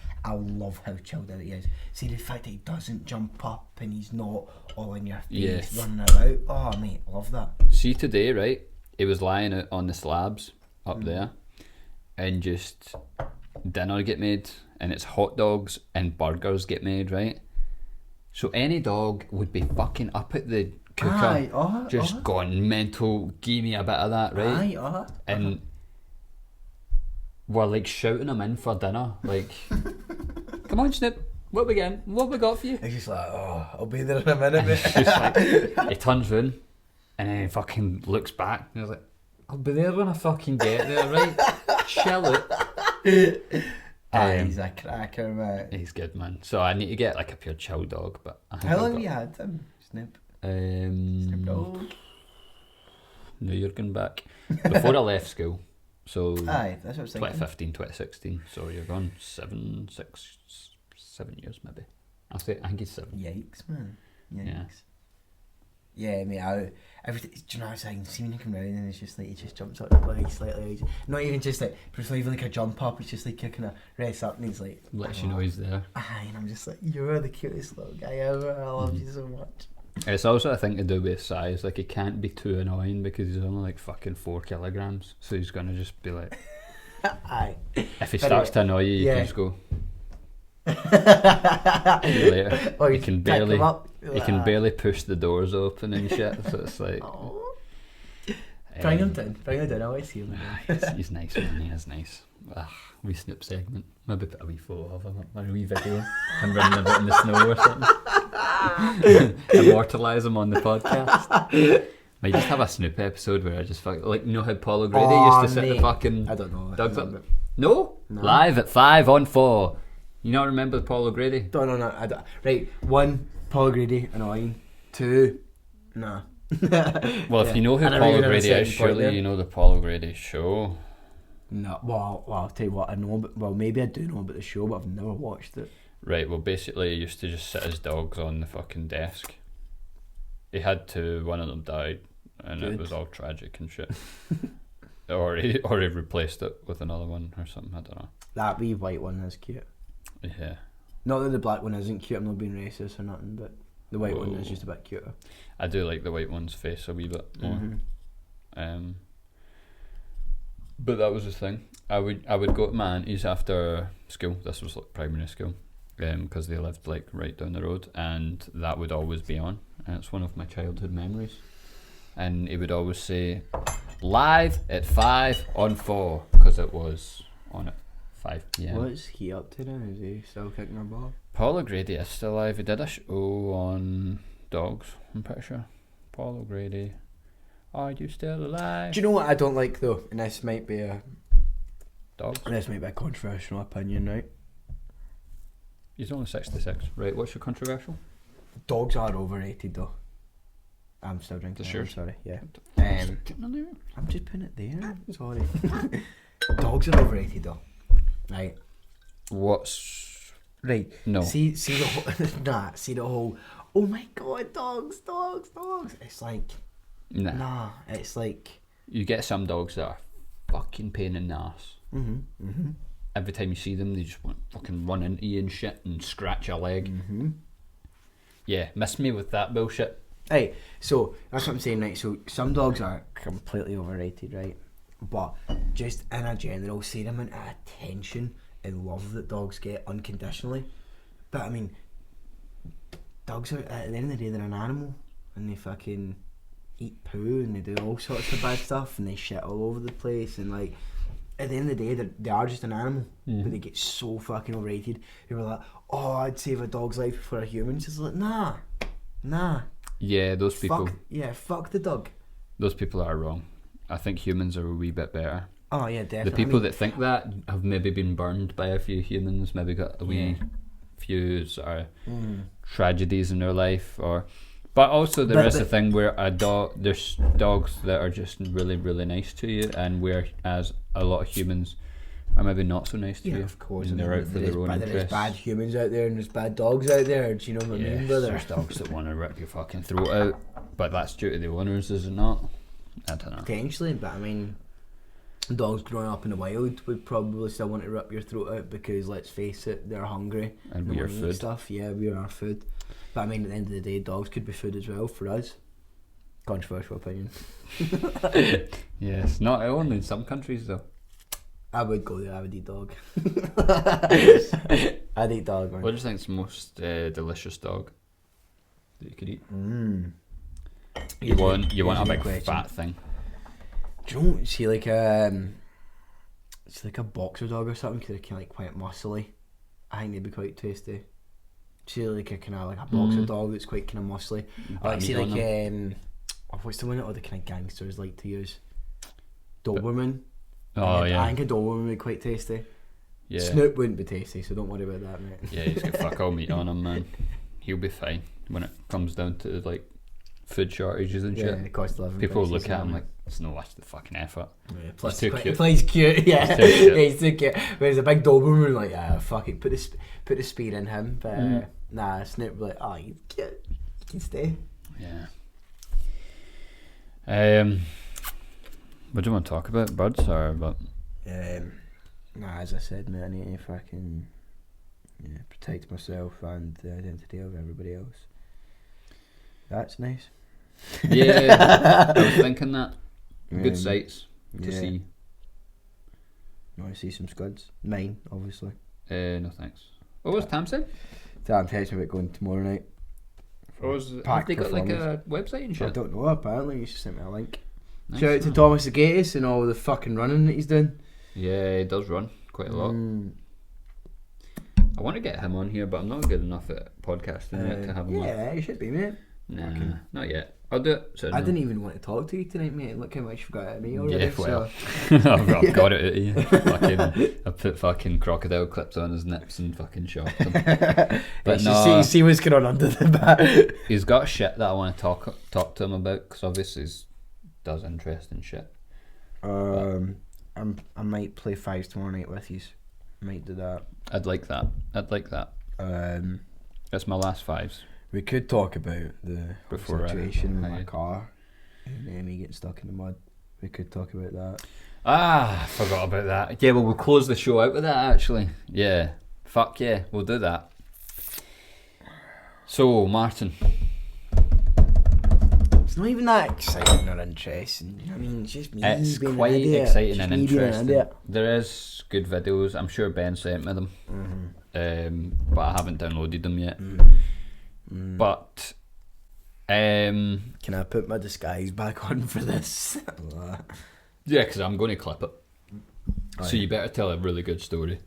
how chilled out he is. See the fact that he doesn't jump up and he's not all in your face running about. Oh, mate, love that. See today, right? He was lying out on the slabs up there. And just dinner get made, and it's hot dogs and burgers get made, right? So any dog would be fucking up at the cooker, gone mental. Give me a bit of that, right? And we're like shouting him in for dinner, like, "Come on, Snoop, what we getting? What we got for you?" He's just like, "Oh, I'll be there in a minute." Mate. He turns round, and then he fucking looks back, and he's like, "I'll be there when I fucking get there, right? Chill out." He's a cracker, mate. He's good, man. So I need to get like a pure chill dog. But how long have you had him, Snoop? Snoop dog. No, you're going back before I left school. So that's what I was thinking. 2015, 2016. So you're gone 7 years maybe. I think he's 7. Yikes, man. Yikes. Yeah, mate. Everything. Do you know what I'm saying? See when you come round and it's just like he just jumps up the bike slightly. Not even just like, but it's not even like a jump up. It's just like you kind of rest up and he's like, lets you know he's there. And I'm just like, you're the cutest little guy ever. I love you so much. It's also a thing to do with size. Like he can't be too annoying because he's only like fucking 4 kilograms. So he's gonna just be like, if he starts to annoy you, you can just go. Later. He can barely push the doors open and shit. So it's like, bring him down. I want to see him. He's nice, man. He is nice. Wee Snoop segment. Maybe put a wee photo of him, a wee video, him running about in the snow or something. Immortalise him on the podcast. Might just have a Snoop episode where I just like, you know how Paul O'Grady used to sit the fucking I don't know. dogs up. No? Live at 5 on 4. You not remember Paul O'Grady? Don't know. Right, 1, Paul O'Grady, annoying. 2, nah. Well, if you know who Paul O'Grady is, surely you know the Paul O'Grady show. No, well, I'll tell you what, I know, but maybe I do know about the show, but I've never watched it. Right, well, basically, he used to just sit his dogs on the fucking desk. He had 2, one of them died, and it was all tragic and shit. or he replaced it with another one or something, I don't know. That wee white one is cute. Yeah. Not that the black one isn't cute, I'm not being racist or nothing, but the white one is just a bit cuter. I do like the white one's face a wee bit more. But that was the thing. I would go to my auntie's after school. This was like primary school, because they lived like right down the road, and that would always be on. And it's one of my childhood memories. And he would always say, "Live at 5 on 4," because it was on at 5 p.m. What's he up to now? Is he still kicking a ball? Paul O'Grady is still alive. He did a show on dogs, I'm pretty sure. Paul O'Grady, are you still alive? Do you know what I don't like though? And this might be a Dogs? controversial opinion, right? He's only 66. Right, what's your controversial? Dogs are overrated though. I'm still drinking. Sure. Sorry, yeah. I'm I'm just putting it there. Sorry. Dogs are overrated though. Right. What's... Right. No. See the whole see the whole oh my god, dogs. It's like Nah. it's like You get some dogs that are fucking pain in the ass. Every time you see them, they just want to fucking run into you and shit and scratch your leg. Yeah, miss me with that bullshit. Hey, so that's what I'm saying, right? So some dogs are completely overrated, right? But just in a general, see the amount of attention and love that dogs get unconditionally. But I mean, dogs are, at the end of the day, they're an animal, and they fucking eat poo and they do all sorts of bad stuff and they shit all over the place, and like at the end of the day they are just an animal, but they get so fucking overrated. People are like, oh, I'd save a dog's life for a human. It's just like, nah. Yeah, those people. Fuck the dog. Those people are wrong. I think humans are a wee bit better. Oh yeah, definitely. The people that think that have maybe been burned by a few humans, maybe got a wee few sort of tragedies in their life, but also there is a thing where there's dogs that are just really, really nice to you, and whereas a lot of humans are maybe not so nice to you. Yeah, of course. And they're out for their own interests. There's bad humans out there and there's bad dogs out there. Do you know what I mean, brother? There's dogs that want to rip your fucking throat out, but that's due to the owners, is it not? I don't know. Potentially, but I mean, dogs growing up in the wild would probably still want to rip your throat out because, let's face it, they're hungry. And we are food. Stuff. Yeah, we are food. But I mean, at the end of the day, dogs could be food as well for us. Controversial opinion. Yes, not only in some countries though. I would go there. I would eat dog. I'd eat dog. Man. What do you think's the most delicious dog that you could eat? You want a big fat thing. Do you know, see like it's like a boxer dog or something, because they're kind of like quite muscly. I think they'd be quite tasty. See like a kind of like a boxer dog that's quite kind of muscly. I like see like what's the one that all the kind of gangsters like to use? Doberman. Oh yeah. I think a Doberman would be quite tasty. Yeah. Snoop wouldn't be tasty, so don't worry about that, mate. Yeah, he's got fuck all meat on him, man. He'll be fine when it comes down to like food shortages and shit. Yeah, cost of living. People will look at him like it's no worth the fucking effort. Yeah, plus he's too cute. He's cute. Yeah, he's too cute. Whereas a big Doberman, like, fuck it, put the speed in him. But nah, Snoop like, oh, he's cute. He can stay. Yeah. What do you want to talk about? Birds or about? Nah, as I said, mate, I need to fucking protect myself and the identity of everybody else. That's nice. Yeah, I was thinking that. Good sights to see. You want to see some scuds? Mine, obviously. No thanks. What was Tam said? Tam texted me about going tomorrow night. Have they got like a website and shit? I don't know, apparently. He just sent me a link. Nice. Shout out to Thomas Agatis and all the fucking running that he's doing. Yeah, he does run quite a lot. I want to get him on here, but I'm not good enough at podcasting yet to have him on. Yeah, you should be, mate. Nah, not yet. I'll do it. I didn't even want to talk to you tonight, mate. Look how much you've got at me already. Yeah, well, I've got it at you. I put fucking crocodile clips on his nips and fucking shocked him. But no, see what's going on under the bat. He's got shit that I want to talk to him about, because obviously he does interesting shit. I might play fives tomorrow night with you. Might do that. I'd like that. That's my last fives. We could talk about the situation with my yeah. car and me getting stuck in the mud. We could talk about that. I forgot about that. Yeah, well, we'll close the show out with that, actually. Yeah. Fuck yeah, we'll do that. So, Martin. It's not even that exciting or interesting. I mean, it's just me. It's being quite an idiot. exciting just and me being an interesting. idiot. There is good videos. I'm sure Ben sent me them. But I haven't downloaded them yet. But can I put my disguise back on for this? Yeah, because I'm going to clip it. So you better tell a really good story.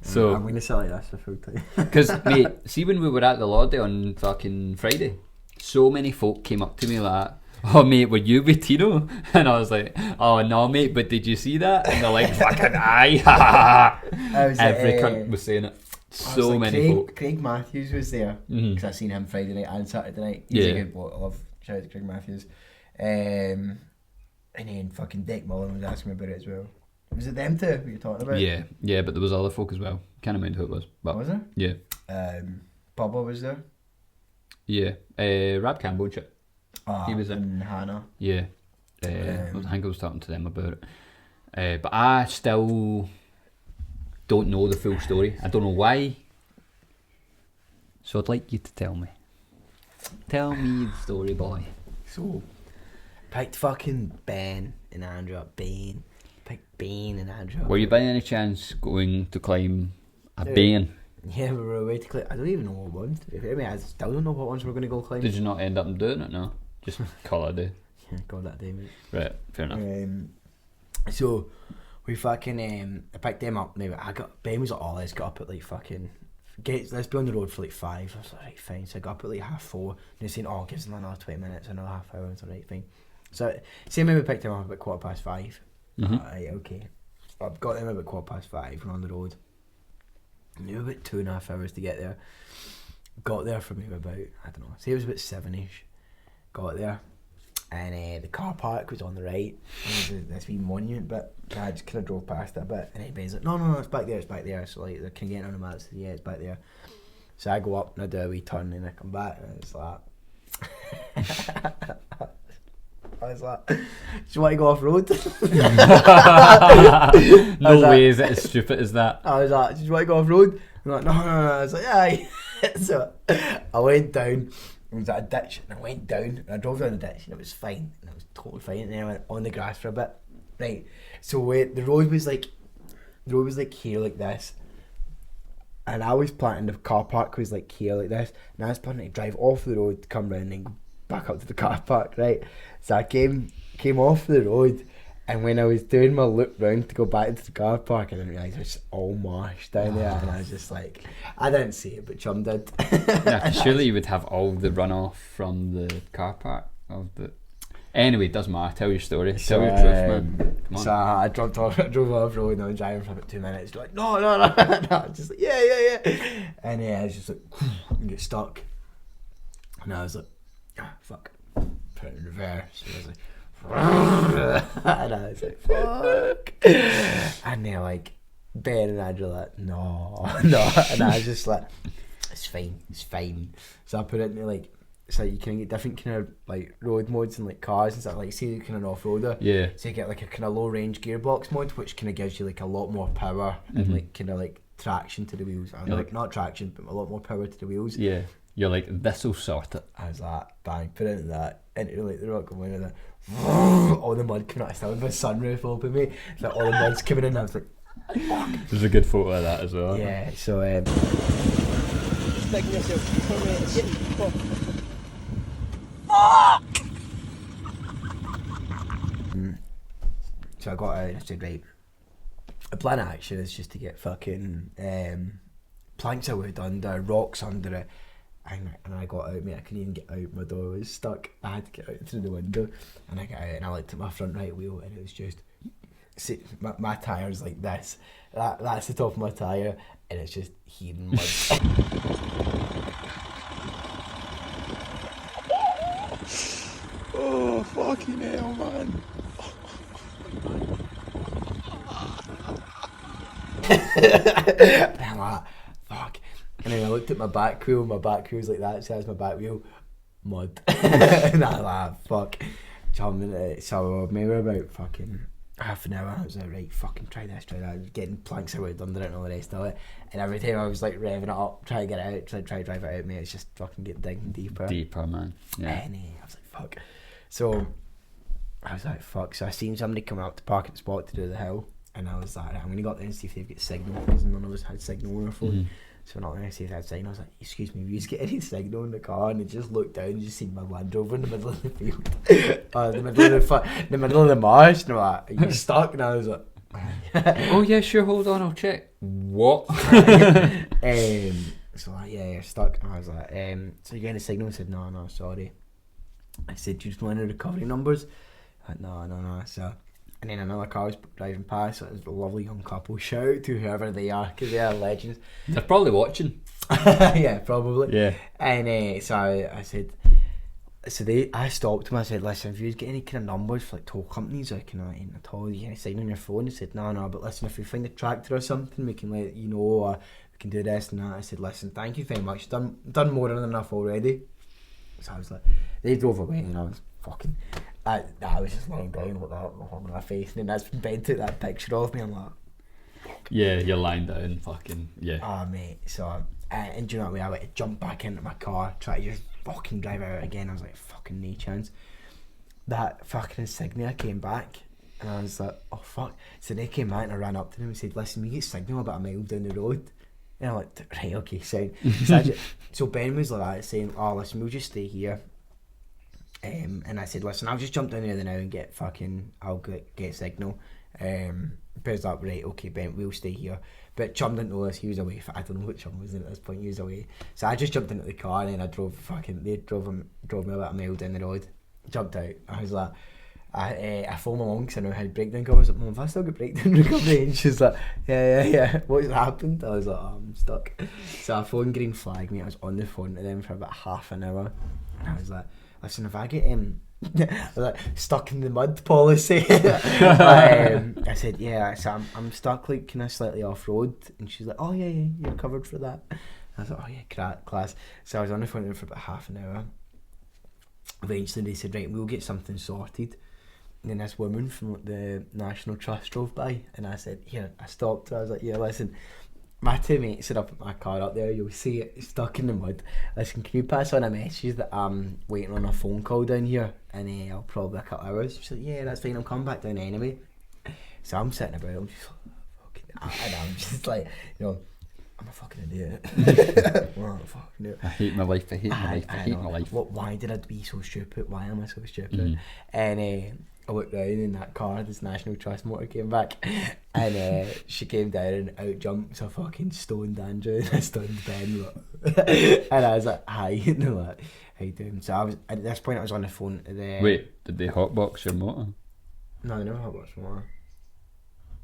So I'm going to sit like this for full time. because mate, see when we were at the Lordy on fucking Friday, so many folk came up to me like, "Oh mate, were you with Tino?" And I was like, "Oh no mate, but did you see that?" And they're like, "Fucking aye." Every cunt was saying it. So many folk. Craig Matthews was there because I seen him Friday night and Saturday night. He's a good bloke. I love shout out to Craig Matthews. And then fucking Dick Mullen was asking me about it as well. Was it them two we were talking about? Yeah, but there was other folk as well. Can't remember who it was. But was there? Yeah. Bubba was there. Yeah. Rab Campbell and shit. He was there. And Hannah. Yeah. I think I was talking to them about it. But I still don't know the full story. I don't know why. So I'd like you to tell me. Tell me the story, boy. So, picked fucking Ben and Andrew up. Picked Ben and Andrew up. Were you by any chance going to climb a bane? Yeah, we were away to climb. I don't even know what ones. I mean, I still don't know what ones we're going to go climb. Did you not end up doing it? No? Just call it a day? Yeah, call that day, mate. Right, fair enough. So, we fucking, I picked them up. Maybe Ben was like, "Oh, let's get up at like fucking, let's be on the road for like 5. I was like, right, fine. So I got up at like 4:30. And they're saying, "Oh, gives them another 20 minutes, another half hour." I was like, right, fine. So, same way we picked them up about 5:15. Right, okay. I've got them about 5:15. We're on the road. Knew about 2.5 hours to get there. Got there for maybe about, I don't know, say it was about 7ish. Got there. And the car park was on the right. This wee monument bit. I just kind of drove past it a bit. And then Ben's like, no, it's back there. So like, they're kind of getting on the map. So yeah, it's back there. So I go up and I do a wee turn and I come back and it's like... I was like, "Do you want to go off road?" No way is it as stupid as that. I was like, "Do you want to go off road?" I'm like, no. I was like, "Yeah." So I went down. It was at a ditch, and I went down, and I drove down the ditch, and it was fine, and it was totally fine. And then I went on the grass for a bit. Right. So the road was like here like this, and I was planning the car park was like here like this, and I was planning to drive off the road, come round, and go back up to the car park, right? So I came off the road, and when I was doing my loop round to go back into the car park, I didn't realise it was all marsh down there, and I was just like, I didn't see it, but Chum did. Yeah, surely you would have all the runoff from the car park of the... Anyway, it doesn't matter. Tell your story. Tell your truth, man. Come on. So I drove off road, and I was driving for about 2 minutes. They're like, no. No. Just like, yeah. And I was just like, and get stuck. And I was like, fuck. Put it in reverse. And I was like, and I was like, fuck. And they're like, Ben and Andrew like, no. And I was just like, it's fine. So I put it into like, it's like you can get different kind of like road modes and like cars and stuff. Like, say you're kind of off-roader. Yeah. So you get like a kind of low-range gearbox mode, which kind of gives you like a lot more power and like kind of like traction to the wheels. And like not traction, but a lot more power to the wheels. Yeah. You're like, this'll sort it. I was like, bang, put it into that, into like the rock going in, all the mud coming out. I still had my sunroof open, mate. Like all the mud's coming in. And I was like, fuck. There's a good photo of that as well. Yeah. So so I got out and I said, right, the plan of action is just to get fucking planks of wood under, rocks under it. And I got out, mate. I couldn't even get out. My door was stuck. I had to get out through the window, and I got out and I looked at my front right wheel, and it was just, see, my tyre's like this. That's the top of my tyre, and it's just heaving mud. Oh, fucking hell, man. And I'm like, fuck. And then I looked at my back wheel was like that, so that's my back wheel, mud. And I was like, fuck. So maybe about fucking half an hour, I was like, right, fucking try this, try that. I was getting planks of wood under it and all the rest of it. And every time I was like revving it up, try to get it out, try to drive it out, mate, it's just fucking get digging deeper. Deeper, man. Yeah. And I was like, fuck. So I was like, fuck. So I seen somebody coming up to park at the spot to do the hill. And I was like, right, I'm going to go up there and see if they've got signal, because none of us had signal on our phone. Mm-hmm. So we're not going to see if they had signal. I was like, excuse me, will you just get any signal in the car? And I just looked down and just seen my Land Rover in the middle of the field. The middle of the marsh. And I'm like, are you stuck? And I was like, Oh yeah, sure, hold on, I'll check. What? So like, yeah, you're stuck. And I was like, so you're getting a signal? I said, no, sorry. I said, do you just want any recovery numbers? Like, no. So, and then another car was driving past. So it was a lovely young couple. Shout out to whoever they are, because they are legends. They're probably watching. Yeah, probably. Yeah. And so I said, I stopped them. I said, listen, if you get any kind of numbers for like tow companies or kind of anything at all, you can sign on your phone. He said, no, but listen, if we find a tractor or something, we can let you know, or we can do this and that. I said, listen, thank you very much. Done more than enough already. So I was like, they drove away, and I was fucking, I was just lying down with that on my face, and then that's when Ben took that picture of me. I'm like, yeah, you're lying down, fucking, yeah. Oh, mate. So, and do you know what I mean? I went to jump back into my car, try to just fucking drive out again. I was like, fucking no chance. That fucking insignia came back, and I was like, oh fuck. So they came back, and I ran up to them and said, listen, we get signal about a mile down the road. And I'm like, right, okay, so so Ben was like that, saying, oh listen, we'll just stay here. And I said, listen, I'll just jump down there now and get fucking, I'll get signal. Ben's like, right, okay, Ben, we'll stay here. But Chum didn't know this, he was away. I don't know what Chum was in at this point, he was away. So I just jumped into the car, and then I drove me about a mile down the road. Jumped out. I was like, I phoned my mum because I know I had breakdown recovery. I was like, Mum, have I still got breakdown recovery? And she's like, yeah. What's happened? I was like, oh, I'm stuck. So I phoned Green Flag, mate. I was on the phone to them for about half an hour. And I was like, listen, if I get I was like, stuck in the mud policy. I said, yeah, so I'm stuck like kind of slightly off road. And she's like, oh yeah, you're covered for that. I was like, oh yeah, class. So I was on the phone to them for about half an hour. Eventually they said, right, we'll get something sorted. And then this woman from the National Trust drove by, and I said, here, I stopped her. I was like, yeah, listen, my two mates are up at my car up there, you'll see it stuck in the mud. Listen, can you pass on a message that I'm waiting on a phone call down here, and I'll probably a couple hours? She's like, yeah, that's fine, I'll come back down anyway. So I'm sitting about, I'm just fucking, and I'm just like, you know, I'm a fucking idiot. Well, fucking idiot. I hate my life, I hate my life. Why did I be so stupid? Why am I so stupid? And I looked down in that car, this National Trust motor came back, and she came down and out jumps a fucking stoned Andrew and I stoned Ben. And I was like, hi, and they're like, how you doing? So I was, at this point I was on the phone to the... Wait, did they hotbox your motor? No, they never hotboxed my motor.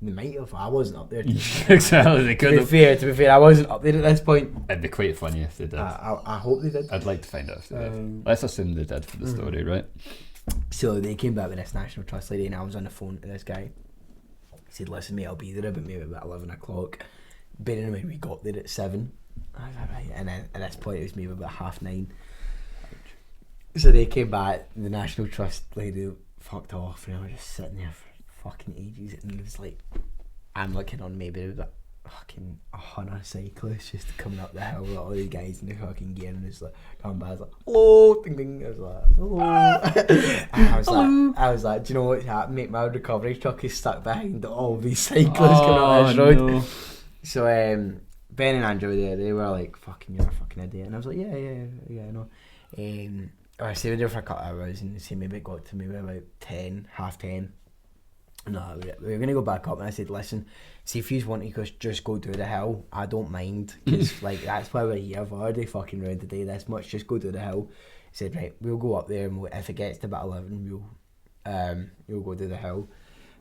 They might have. I wasn't up there. Exactly, they could have. To be fair, I wasn't up there at this point. It'd be quite funny if they did. I hope they did. I'd like to find out if they did. Let's assume they did for the story, right? So they came back with this National Trust lady, and I was on the phone to this guy. He said, listen mate, I'll be there about maybe about 11 o'clock. Bearing in mind we got there at 7. I was like, right. And then at this point it was maybe about 9:30. So they came back, the National Trust lady fucked off, and I was just sitting there for fucking ages, and it was like, I'm looking on maybe about fucking 100 cyclists just coming up the hill with all these guys in the fucking gear, and it's like coming by, I was like, hello, ding ding, I was like, hello. And I was like, do you know what's happened, mate? My recovery truck is stuck behind all these cyclists coming up this road. No. So Ben and Andrew were there, they were like, fucking, you're a fucking idiot. And I was like, yeah, I know. I stayed there for a couple of hours, and they said maybe it got to maybe about 10, half 10. No, we were going to go back up, and I said, listen, see if you want to just go do the hill, I don't mind, because like that's why we're here. I've already fucking round the day this much, just go do the hill. He said, right, we'll go up there, and if it gets to about 11, we'll go do the hill.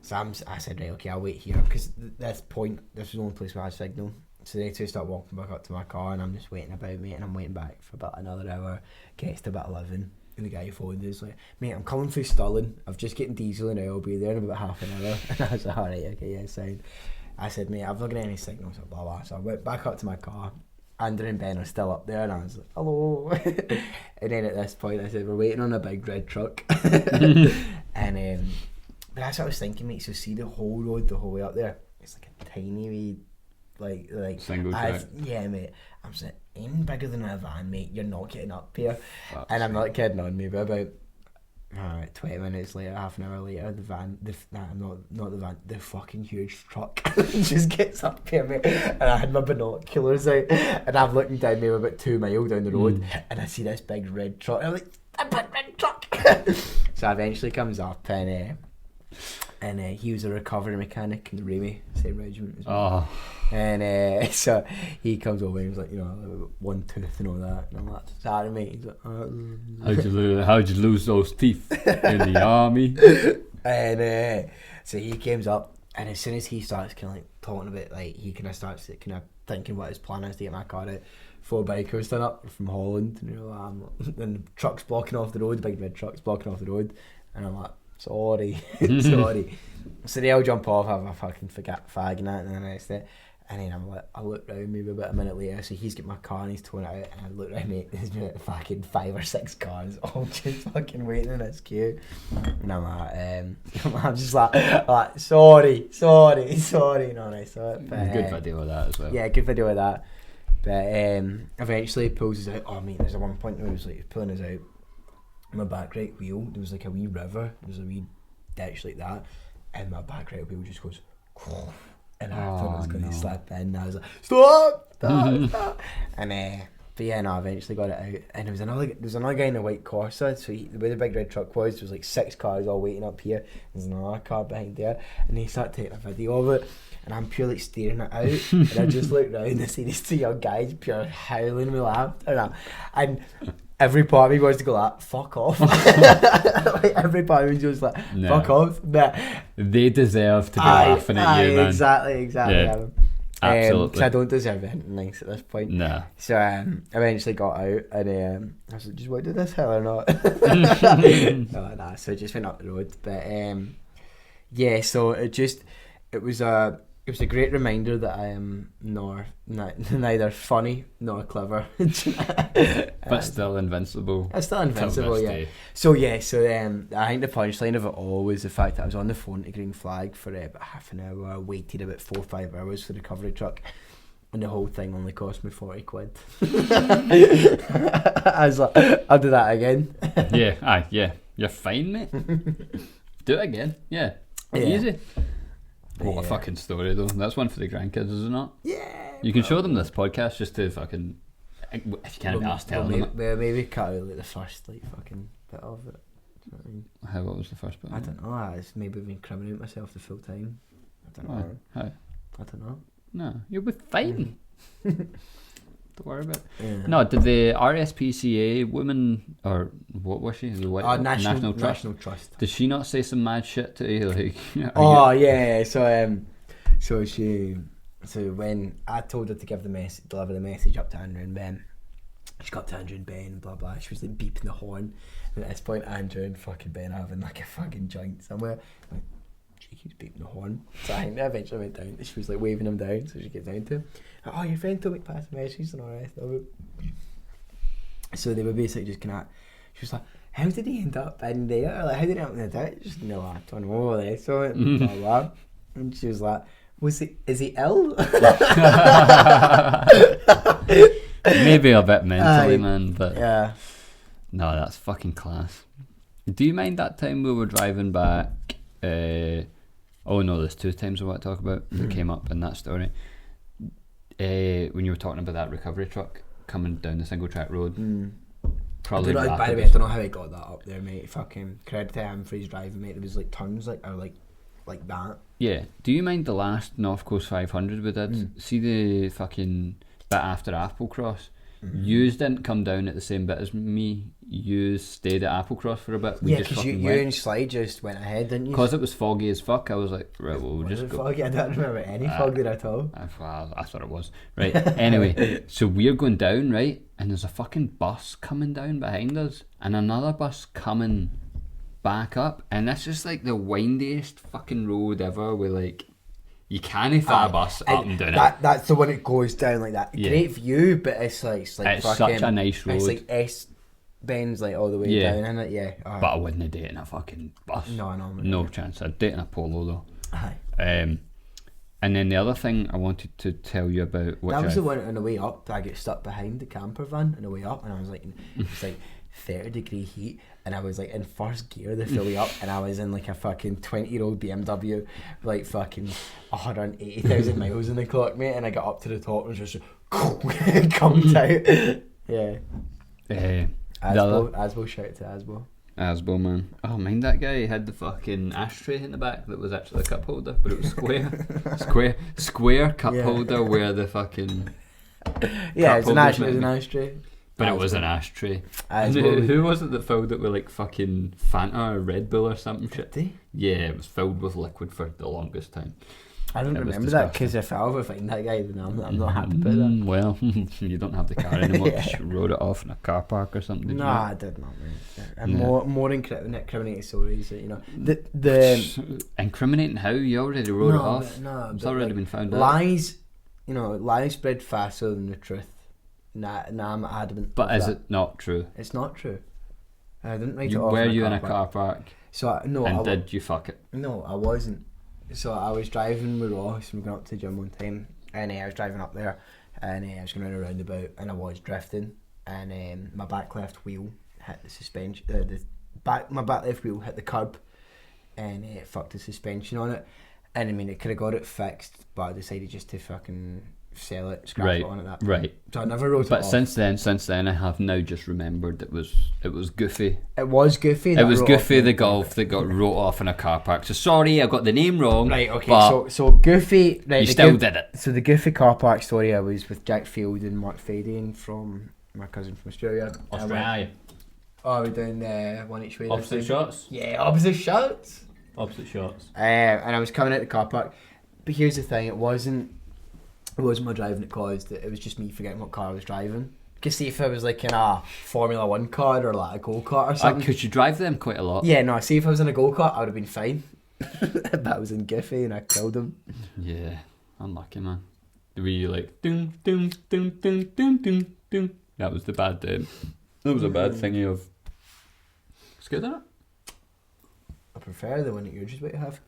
So I said, right, okay, I'll wait here, because this was the only place where I had signal. So they two start walking back up to my car, and I'm just waiting about, mate, and I'm waiting back for about another hour. Gets to about 11. And the guy who phoned is like, mate, I'm coming through Stirling. I've just getting diesel and I'll be there in about half an hour. And I was like, alright, okay, yeah, fine. I said, mate, I've not got any signals, so blah blah. So I went back up to my car. Andrew and Ben are still up there, and I was like, hello. And then at this point I said, we're waiting on a big red truck. And but that's what I was thinking, mate. So see the whole road the whole way up there, it's like a tiny wee like single track. Yeah, mate. I was like, ain't bigger than a van, mate. You're not getting up here. And I'm not kidding on me, but about 20 minutes later, half an hour later, the van, not the van, the fucking huge truck just gets up here, mate. And I had my binoculars out, and I'm looking down maybe about 2 miles down the road, and I see this big red truck. And I'm like, a big red truck. So it eventually comes up, and and he was a recovery mechanic in the Remy, same regiment as me. And so he comes over and he's like, you know, one tooth and all that, and I'm like, sorry mate. He's like, how'd you lose those teeth in the army? And so he comes up, and as soon as he starts kind of like talking about, like, he kind of starts kind of thinking what his plan is to get my car out. 4 bikers turn up from Holland, and you're like, and the truck's blocking off the road, the big red truck's blocking off the road, and I'm like, sorry. So they all jump off, have a fucking fag and that, and then and then I'm like, I look round maybe about a minute later, so he's got my car and he's towing it out, and I look round, mate, there's been fucking 5 or 6 cars all just fucking waiting in this queue, and I'm like, I'm just like sorry, and all that sort. But good video of that as well. Yeah, good video of that. But eventually he pulls us out. Oh mate, there's a one point where he was like pulling us out. My back right wheel, there was like a wee river, there was a wee ditch like that, and my back right wheel just goes, and I thought I was going to slip in, and I was like, stop. And but yeah, no, I eventually got it out, and there was another guy in a white Corsa, so the way the big red truck was, there was like 6 cars all waiting up here, there's another car behind there, and he started taking a video of it, and I'm purely staring it out, and I just looked round and see these 2 young guys pure howling with laughter, and every part of me wants to go like, fuck off. Like, every part of me was just like, fuck off. But they deserve to be laughing at you, man. Exactly. Yeah, absolutely. Because I don't deserve anything nice at this point. Nah. So I eventually got out, and I was like, just want to do this hell or not? Nah, so I just went up the road. But yeah, so it was a great reminder that I am neither funny nor clever. But still invincible. I'm still invincible, yeah. Day. So I think the punchline of it all was the fact that I was on the phone to Green Flag for about half an hour, waited about 4 or 5 hours for the recovery truck, and the whole thing only cost me 40 quid. I was like, I'll do that again. Yeah, you're fine, mate. Do it again, yeah. Easy. What a fucking story though. That's one for the grandkids, is it not? Yeah. You can show them this podcast just to fucking, if you can't be asked telling them it. Maybe cut out like the first like fucking bit of it. You know what I mean? What was the first bit? I don't know. It's maybe I've incriminated myself the full time. I don't know. How? I don't know. No, you'll be fine. Don't worry about it. Yeah. No, did the RSPCA woman, or what was she? The National Trust. Did she not say some mad shit to you? Like, yeah. So when I told her to deliver the message up to Andrew and Ben, she got to Andrew and Ben and blah blah. She was like beeping the horn. And at this point, Andrew and fucking Ben are having like a fucking joint somewhere. Like, she keeps beeping the horn. So I eventually went down. She was like waving him down, so she gets down to him. Like, oh, your friend told me to pass the message and all the rest of it. So they were basically just kind of. She was like, how did he end up in there? Like, how did he end up in the ditch? No, I don't know. The rest of it. Blah blah. And she was like, is he ill? Maybe a bit mentally, man, but yeah. No, that's fucking class. Do you mind that time we were driving back? Oh no, there's 2 times I want to talk about that came up in that story. When you were talking about that recovery truck coming down the single track road. Probably. By the way, I don't know how he got that up there, mate. Fucking credit to him for his driving, mate. There was like turns like that. Yeah. Do you mind the last North Coast 500 we did? See the fucking bit after Applecross? Yous didn't come down at the same bit as me. Yous stayed at Applecross for a bit. Yeah, because you and Sly just went ahead, didn't you? Because it was foggy as fuck. I was like, right, well, we'll just go. Foggy? I don't remember any fog there at all. Well, that's what it was. Right. Anyway, so we're going down, right, and there's a fucking bus coming down behind us, and another bus coming back up, and that's just like the windiest fucking road ever. With like, you can't fit a bus up and down it. That's the one that goes down like that. Yeah. Great view, but it's fucking, such a nice road. It's like bends like all the way down, isn't it? Yeah. But I wouldn't date in a fucking bus. No chance. I'd date in a Polo though. Aye. And then the other thing I wanted to tell you about, which that was the one on the way up. I get stuck behind the camper van on the way up, and I was like, it's like 30-degree heat, and I was like in first gear the full way up, and I was in like a fucking 20-year-old BMW, like fucking 180,000 miles in the clock, mate. And I got up to the top and just comes out. Yeah. Asbo, shout out to Asbo. Asbo, man. Oh, mind that guy? He had the fucking ashtray in the back that was actually a cup holder, but it was square cup holder where the fucking Yeah, it was an holders ashtray. But it was an ashtray. And who was it that filled it with like fucking Fanta or Red Bull or something shit? Yeah, it was filled with liquid for the longest time. I don't remember that, because if I ever find that guy, then I'm not happy about that. Well, you don't have the car anymore because you rode it off in a car park or something. No, I did not, mate. And more incriminating stories, you know. The incriminating how? You already wrote it off. No, it's already been found out. Lies, you know, lies spread faster than the truth. Nah, I'm adamant. But is it not true? It's not true. I didn't write it off. Were you in a car park? So did you fuck it? No, I wasn't. So I was driving with Ross and we went up to the gym one time, and I was driving up there, and I was going around a roundabout, and I was drifting, and my back left wheel hit the suspension. My back left wheel hit the curb, and it fucked the suspension on it. And I mean, it could have got it fixed, but I decided just to fucking sell it, scrap it on at that point. Right. So I never wrote it off. But since then, I have now just remembered it was Goofy. It was Goofy. It was Goofy the golf that got wrote off in a car park. So sorry, I got the name wrong. Right. Okay. So Goofy. Right. You still did it. So the Goofy car park story. I was with Jack Field and Mark Fadian from my cousin from Australia. Oh, we're doing one each way. Opposite shots. Yeah, opposite shots. Opposite shots. And I was coming out the car park, but here's the thing: it wasn't my driving that caused it. It was just me forgetting what car I was driving. Because see, if I was like in a Formula 1 car or like a go-kart or something. Could you drive them quite a lot? Yeah, no, see if I was in a go-kart, I would have been fine. But I was in Giffy and I killed him. Yeah, unlucky, man. Were you like, doom, doom, doom, doom, doom, doom, doom? That was the bad, that was a bad thingy of... It's good, isn't it? I prefer the one that you're just about to have.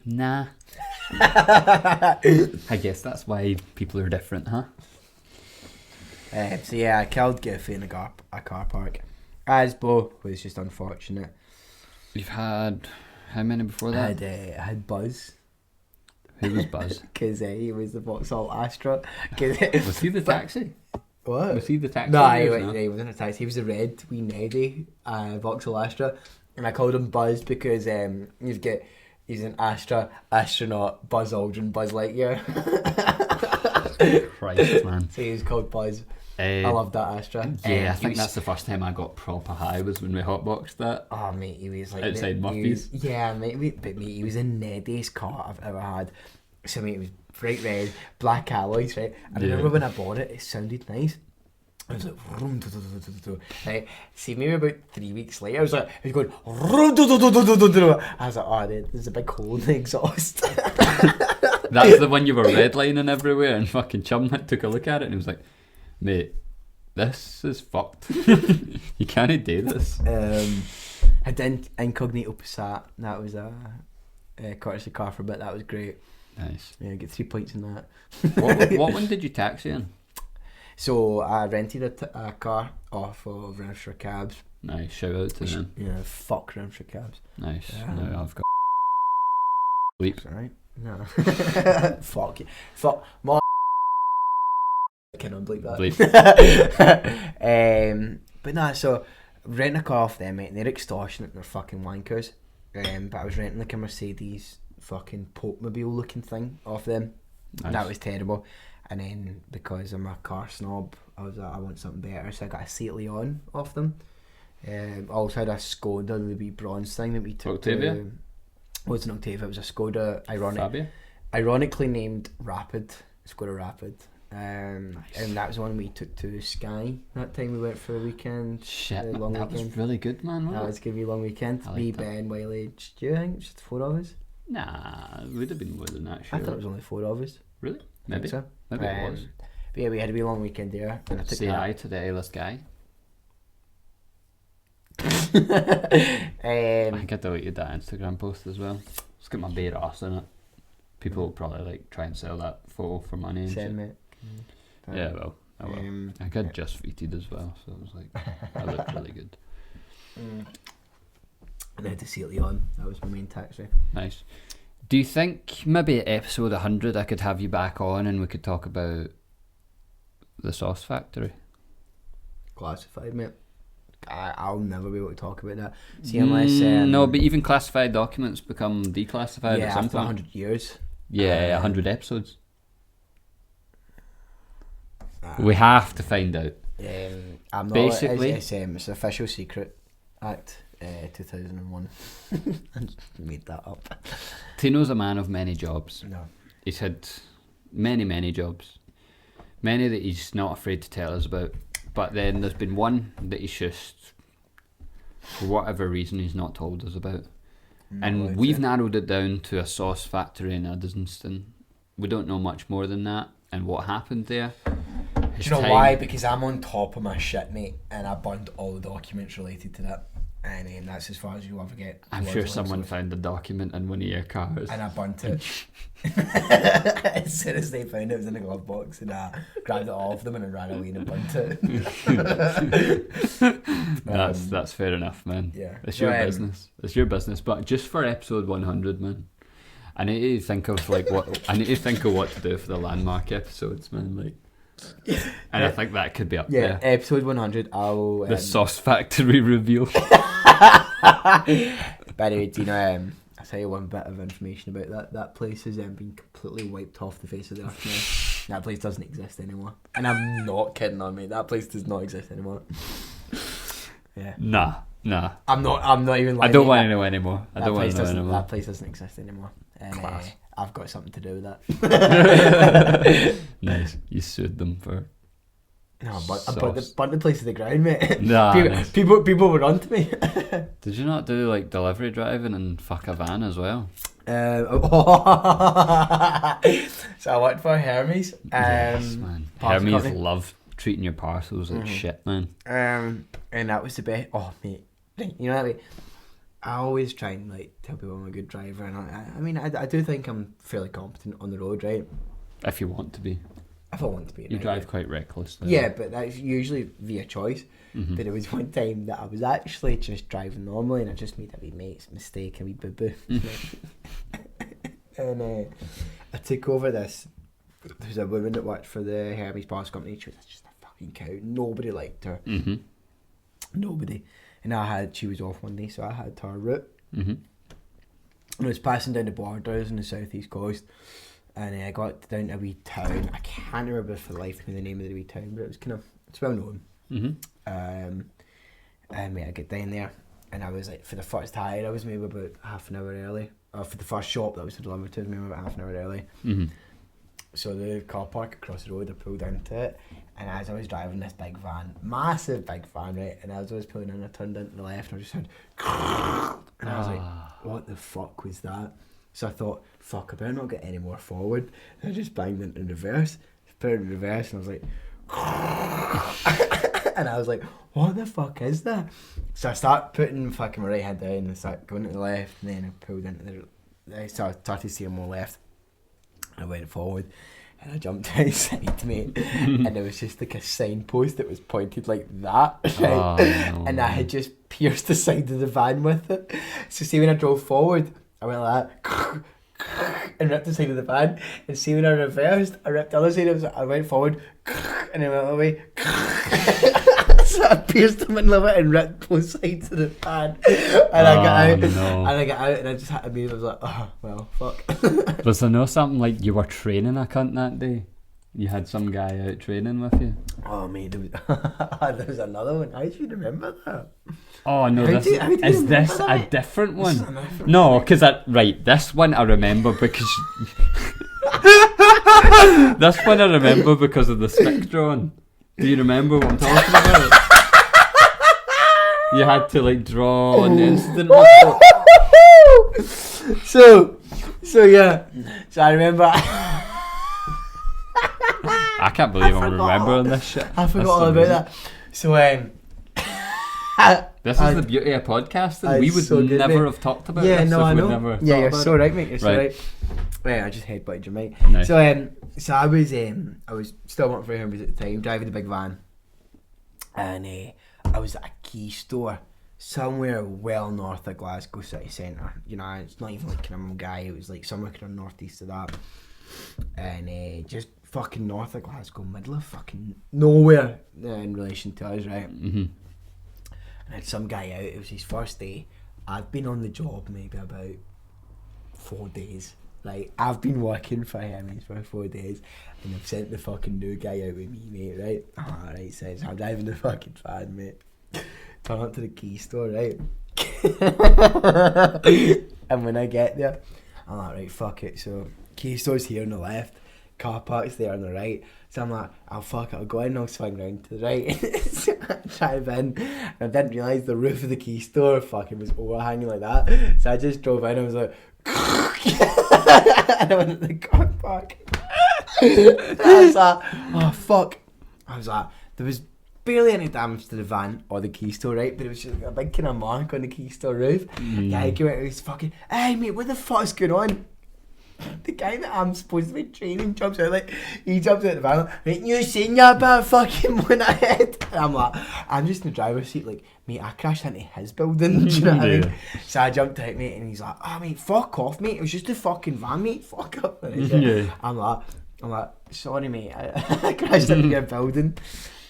Nah. I guess that's why people are different, huh? So yeah, I killed Giffy in a car park. Asbo was just unfortunate. You've had how many before that? I had Buzz. Who was Buzz? Because he was the Vauxhall Astra. Was he the taxi? What? Was he the taxi? No, he wasn't a taxi. He was the red wee Neddy Vauxhall Astra, and I called him Buzz because he's an astronaut, Buzz Aldrin, Buzz Lightyear. Christ, man. So he was called Buzz. I love that Astra. Yeah, I think that's the first time I got proper high was when we hotboxed that. Oh, mate, he was like... Outside Murphy's. Yeah, mate, he was in Neddy's car I've ever had. So, mate, it was bright red, black alloys, right? And I remember when I bought it, it sounded nice. I was like, vroom, do, do, do, do, do. Right? See, maybe about 3 weeks later, I was going, vroom, do, do, do, do, do, do. I was like, oh, there's a big hole in the exhaust. That's the one you were redlining everywhere, and fucking Chum took a look at it and he was like, mate, this is fucked. You can't do this. I did Incognito Passat. That was a courtesy car for a bit. That was great. Nice. Yeah, get 3 points in that. What one did you taxi in? So I rented a car off of Renfrewshire Cabs. Nice, shout out to them. Yeah, fuck Renfrewshire Cabs. Nice. No, I've got bleep. Sorry. No. Fuck you. Fuck my. Can I bleep that? Bleep. But nah, so renting a car off them, mate, and they're extortionate and they're fucking wankers. But I was renting like a Mercedes fucking Pope-mobile looking thing off them. Nice. That was terrible. And then because I'm a car snob, I was like, I want something better, so I got a Seat Leon off them. Also had a Skoda, the wee bronze thing that we took. Octavia? It wasn't Octavia, it was a Skoda, Fabia? ironically named Rapid, Skoda Rapid. And that was one we took to Skye that time we went for a weekend. Shit, long that weekend. was really good, man. That was going to be a long weekend. Like Me, that. Ben, Wiley, do you think it was just 4 of us? Nah, it would have been more than that, sure. I thought it was only 4 of us. Really? Maybe. So. Maybe it was. But yeah, we had a wee long weekend there. And I took Say hi to the A-list guy. I think I deleted that Instagram post as well. It's got my bare ass in it. People will probably like try and sell that photo for money and Send shit. me. Yeah, well, I will. I got just tweeted as well, so it was like, I looked really good. And I had to Seat Leon. That was my main taxi. Nice. Do you think maybe at episode 100 I could have you back on and we could talk about the Sauce Factory? classified, mate. I'll never be able to talk about that. See, unless no, but even classified documents become declassified at some after point. 100 years. Yeah, 100 episodes. We have to find out. I'm not. Basically, it's an official secret act. 2001. I just made that up. Tino's a man of many jobs. No. He's had many jobs. Many that he's not afraid to tell us about. But then there's been one that he's just, for whatever reason, he's not told us about. And we've narrowed it down to a sauce factory in Uddingston. We don't know much more than that. And what happened there. Do you know why? Because I'm on top of my shit, mate, and I burned all the documents related to that. And that's as far as you'll ever get. I'm sure someone found a document in one of your cars. And I burnt it. As soon as they found it, it was in a glove box, and I grabbed it off them and I ran away and burnt it. That's fair enough, man. Yeah. It's your business. It's your business. But just for episode 100, man, I need to think of what to do for the landmark episodes, man. Like, and I think that could be up there. Yeah, episode 100. I'll the sauce factory reveal. By the way, Tino, I'll tell you one bit of information about that. That place has been completely wiped off the face of the earth now. That place doesn't exist anymore. And I'm not kidding on me. That place does not exist anymore. Yeah. Nah. I'm not even lying. I don't want to know anymore. I don't want to know anymore. That place doesn't exist anymore. And I've got something to do with that. Nice. You sued them for. No, but I burnt the place to the ground, mate. Nah, people were on to me. Did you not do like delivery driving and fuck a van as well? So I worked for Hermes. Yes, man. Hermes love treating your parcels like shit, man. And that was the best. Oh, mate. You know that way. I always try and like tell people I'm a good driver, and I mean I do think I'm fairly competent on the road, right? If you want to be. If I want to be. You drive quite recklessly. Yeah, but that's usually via choice. Mm-hmm. But it was one time that I was actually just driving normally, and I just made a wee mistake, a wee boo-boo. And I took over this. There was a woman that worked for the Hermes Parcel Company. She was just a fucking cow. Nobody liked her. Mm-hmm. Nobody. And she was off one day, so I had her route. Mm-hmm. And I was passing down the borders on the southeast coast, and I got down to a wee town. I can't remember for the life of me the name of the wee town, but it's well known. Mm-hmm. And I get down there, and I was like, for the first hire, I was maybe about half an hour early. Or for the first shop that was delivered to, maybe about half an hour early. Mm-hmm. So the car park across the road, I pulled into it, and as I was driving this big van, massive big van, right, and as I was pulling in, I turned into the left, and I just heard, and I was like, what the fuck was that? So I thought, fuck, I better not get any more forward. And I just banged into reverse, put it in reverse, and I was like, and I was like, what the fuck is that? So I start putting fucking my right hand down and start going to the left, and then I pulled into I started seeing more left. I went forward and I jumped outside, mate, and there was just like a signpost that was pointed like that, right? No. And I had just pierced the side of the van with it. So see, when I drove forward, I went like that and ripped the side of the van, and see when I reversed, I ripped the other side. I went forward and I went away. So I pierced them in love it and ripped both sides of the van, and I got out, and I just had to move. I was like, oh well, fuck. Was there no something like you were training a cunt that day? You had some guy out training with you? Oh mate, there was another one. How do you remember that? Oh no, is this a different one? No, because this one I remember because this one I remember because of the stick drawing. Do you remember what I'm talking about? You had to like draw on the incident report. So yeah. So I remember. I can't believe I'm remembering this shit. I forgot all about that. So this is the beauty of podcasting. We would never have talked about this. No, I know. Yeah, you're so right, mate. You're so right. Right, I just headbutted your mic. Nice. So I was still working for Hermes at the time, driving the big van, and I was at a key store somewhere well north of Glasgow city centre. You know, it's not even like kind of Mulgai. It was like somewhere kind of northeast of that. and just fucking north of Glasgow, middle of fucking nowhere in relation to us, right? Mm-hmm. And I had some guy out. It was his first day. I've been on the job maybe about 4 days. Like, I've been working for him for 4 days, and I've sent the fucking new guy out with me, mate, right? Alright, so I'm driving the fucking van, mate. Turn up to the key store, right? And when I get there, I'm like, right, fuck it. So, key store's here on the left, car park's there on the right. So I'm like, oh fuck it, I'll go in and I'll swing round to the right. So I drive in, and I didn't realise the roof of the key store fucking was overhanging like that. So I just drove in and I was like, and I went to the car park. And I was like, oh fuck. I was like, there was barely any damage to the van or the key store, right? But it was just a big kind of mark on the key store roof. Yeah, he came out and he was fucking, hey mate, what the fuck's going on? The guy that I'm supposed to be training jumps out, like, he jumps out the van, like, you seen ya about fucking when I hit? And I'm like, I'm just in the driver's seat, like, mate, I crashed into his building, do you know what I mean? So I jumped out, mate, and he's like, oh mate, fuck off, mate, it was just a fucking van, mate, fuck up. I'm like, sorry mate, I crashed into your building.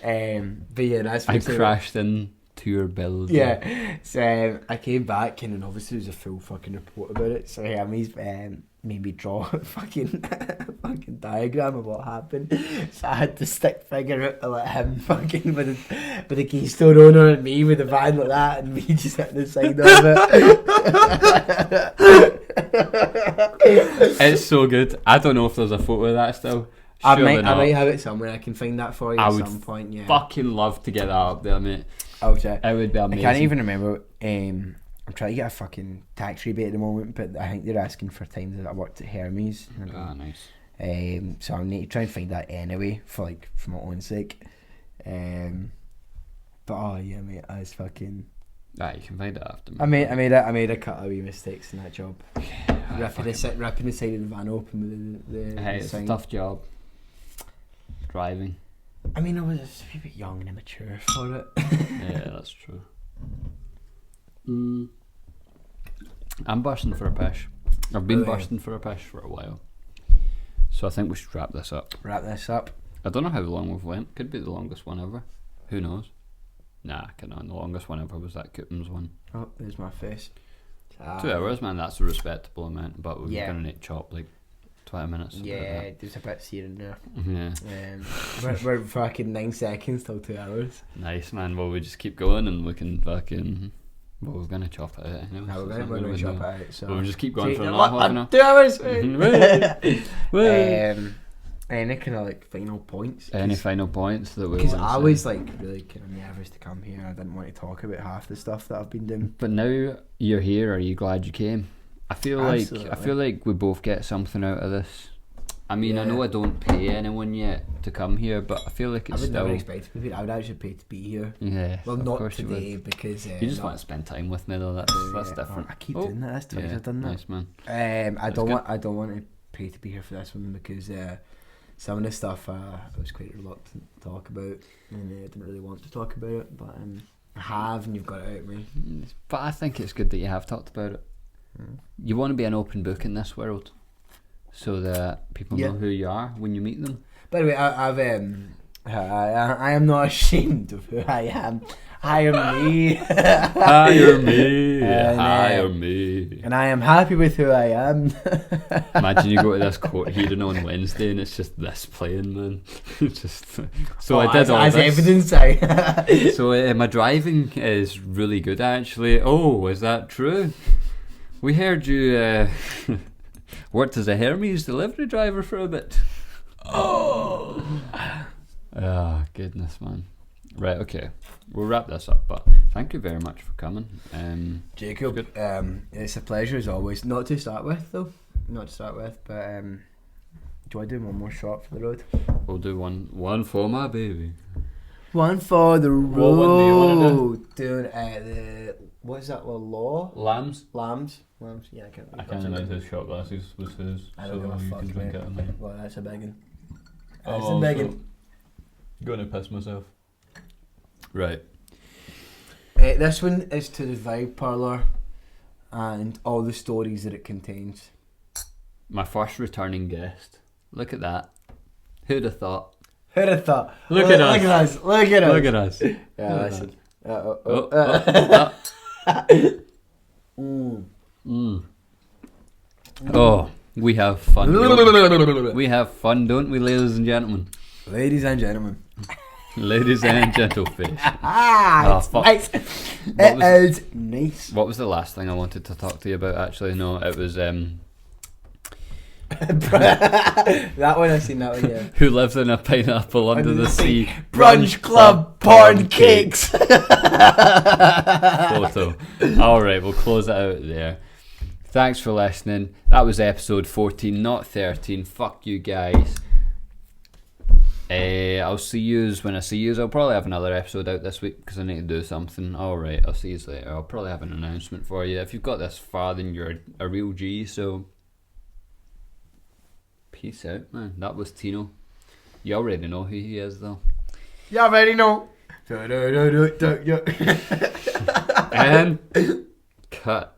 But yeah, that's I crashed into your building. Yeah, so I came back and obviously there was a full fucking report about it. So Hermes made me draw a fucking diagram of what happened. So I had to stick figure out to let him fucking with the key store owner and me with the van like that, and me just at the side of it. It's so good. I don't know if there's a photo of that still. I Surely might have it somewhere. I can find that for you at some point. Yeah, fucking love to get that up there, mate. I'll check. It would be amazing. I can't even remember. I'm trying to get a fucking tax rebate at the moment, but I think they're asking for times that I worked at Hermes. Ah, nice. So I need to try and find that anyway for my own sake. But oh yeah, mate, I was fucking. Ah, you can find it after. I made a couple of wee mistakes in that job. Ripping the side of the van open with the Hey, it's sign. a tough job. Driving. I mean, I was a wee bit young and immature for it. Yeah, that's true. I'm bursting for a pish. I've been bursting for a pish for a while. So I think we should wrap this up. Wrap this up. I don't know how long we've went. Could be the longest one ever. Who knows? Nah, I can't. The longest one ever was that Coopman's one. Oh, there's my face. 2 hours, man. That's a respectable amount. But we're Yeah. gonna need to chop like 20 minutes. Yeah, there's a bit here and there. Yeah. We're fucking 9 seconds till 2 hours. Nice, man. Well, we just keep going and we can fucking. Well, we're gonna chop it out. Anyway, No, so we're it's not gonna really chop it no- out. So We'll just keep going for what, another half an hour. 2 hours. Any kind of like final points? Any final points that we Because want to I say? was like really kind of nervous to come here. I didn't want to talk about half the stuff that I've been doing. But now you're here. Are you glad you came? I feel Absolutely. like we both get something out of this. I mean, I know I don't pay anyone yet to come here, but I feel like I it's would still. never expect to be paid. I would actually pay to be here. Yeah. Well, of not course you would. today because You just want to spend time with me, though. That's different. I keep doing that. That's twice I've done that. Nice, man. I That's don't good. want to pay to be here for this one because some of the stuff I was quite reluctant to talk about, and I didn't really want to talk about it, but I have, and you've got it out of me. But I think it's good that you have talked about it. You want to be an open book in this world, so that people know who you are when you meet them. By the way, I am not ashamed of who I am. Hire me. Hire me. And, Hire me. And I am happy with who I am. Imagine you go to this court hearing on Wednesday and it's just this playing, man. Just so I did all as this. evidence. So my driving is really good, actually. Oh, is that true? We heard you worked as a Hermes delivery driver for a bit. Oh, goodness, man. Right, okay. We'll wrap this up, but thank you very much for coming. Jacob, it's a pleasure as always. Not to start with, though. But do I do one more shot for the road? We'll do one for my baby. One for the What one do you wanna road. Doing the what is that? Law? Lambs. Lambs. Yeah, I can't. remember his shot glasses was his, I don't give a fuck, mate. Well, that's a big one. That's Oh, a big one. Gonna piss myself. Right. This one is to the Vibe Parlour and all the stories that it contains. My first returning guest. Look at that. Who'd have thought? Who'd have thought? Look at us. Look at us. Look at us. Look at us. Yeah, listen. Oh, we have fun. We have fun, don't we, ladies and gentlemen? Ladies and gentlemen. Ladies and gentlefish. It's fuck. nice. It is nice. What was the last thing I wanted to talk to you about? Actually, no, it was That one I've seen, that one, yeah. who lives in a pineapple under the sea. Brunch Club Porn Cakes. Photo. Alright, we'll close it out there. Thanks for listening. That was episode 14, not 13. Fuck you guys. I'll see yous when I see yous. I'll probably have another episode out this week because I need to do something. Alright, I'll see yous later. I'll probably have an announcement for you. If you've got this far, then you're a real G, so peace out, man. That was Tino. You already know who he is, though. You already know. And cut.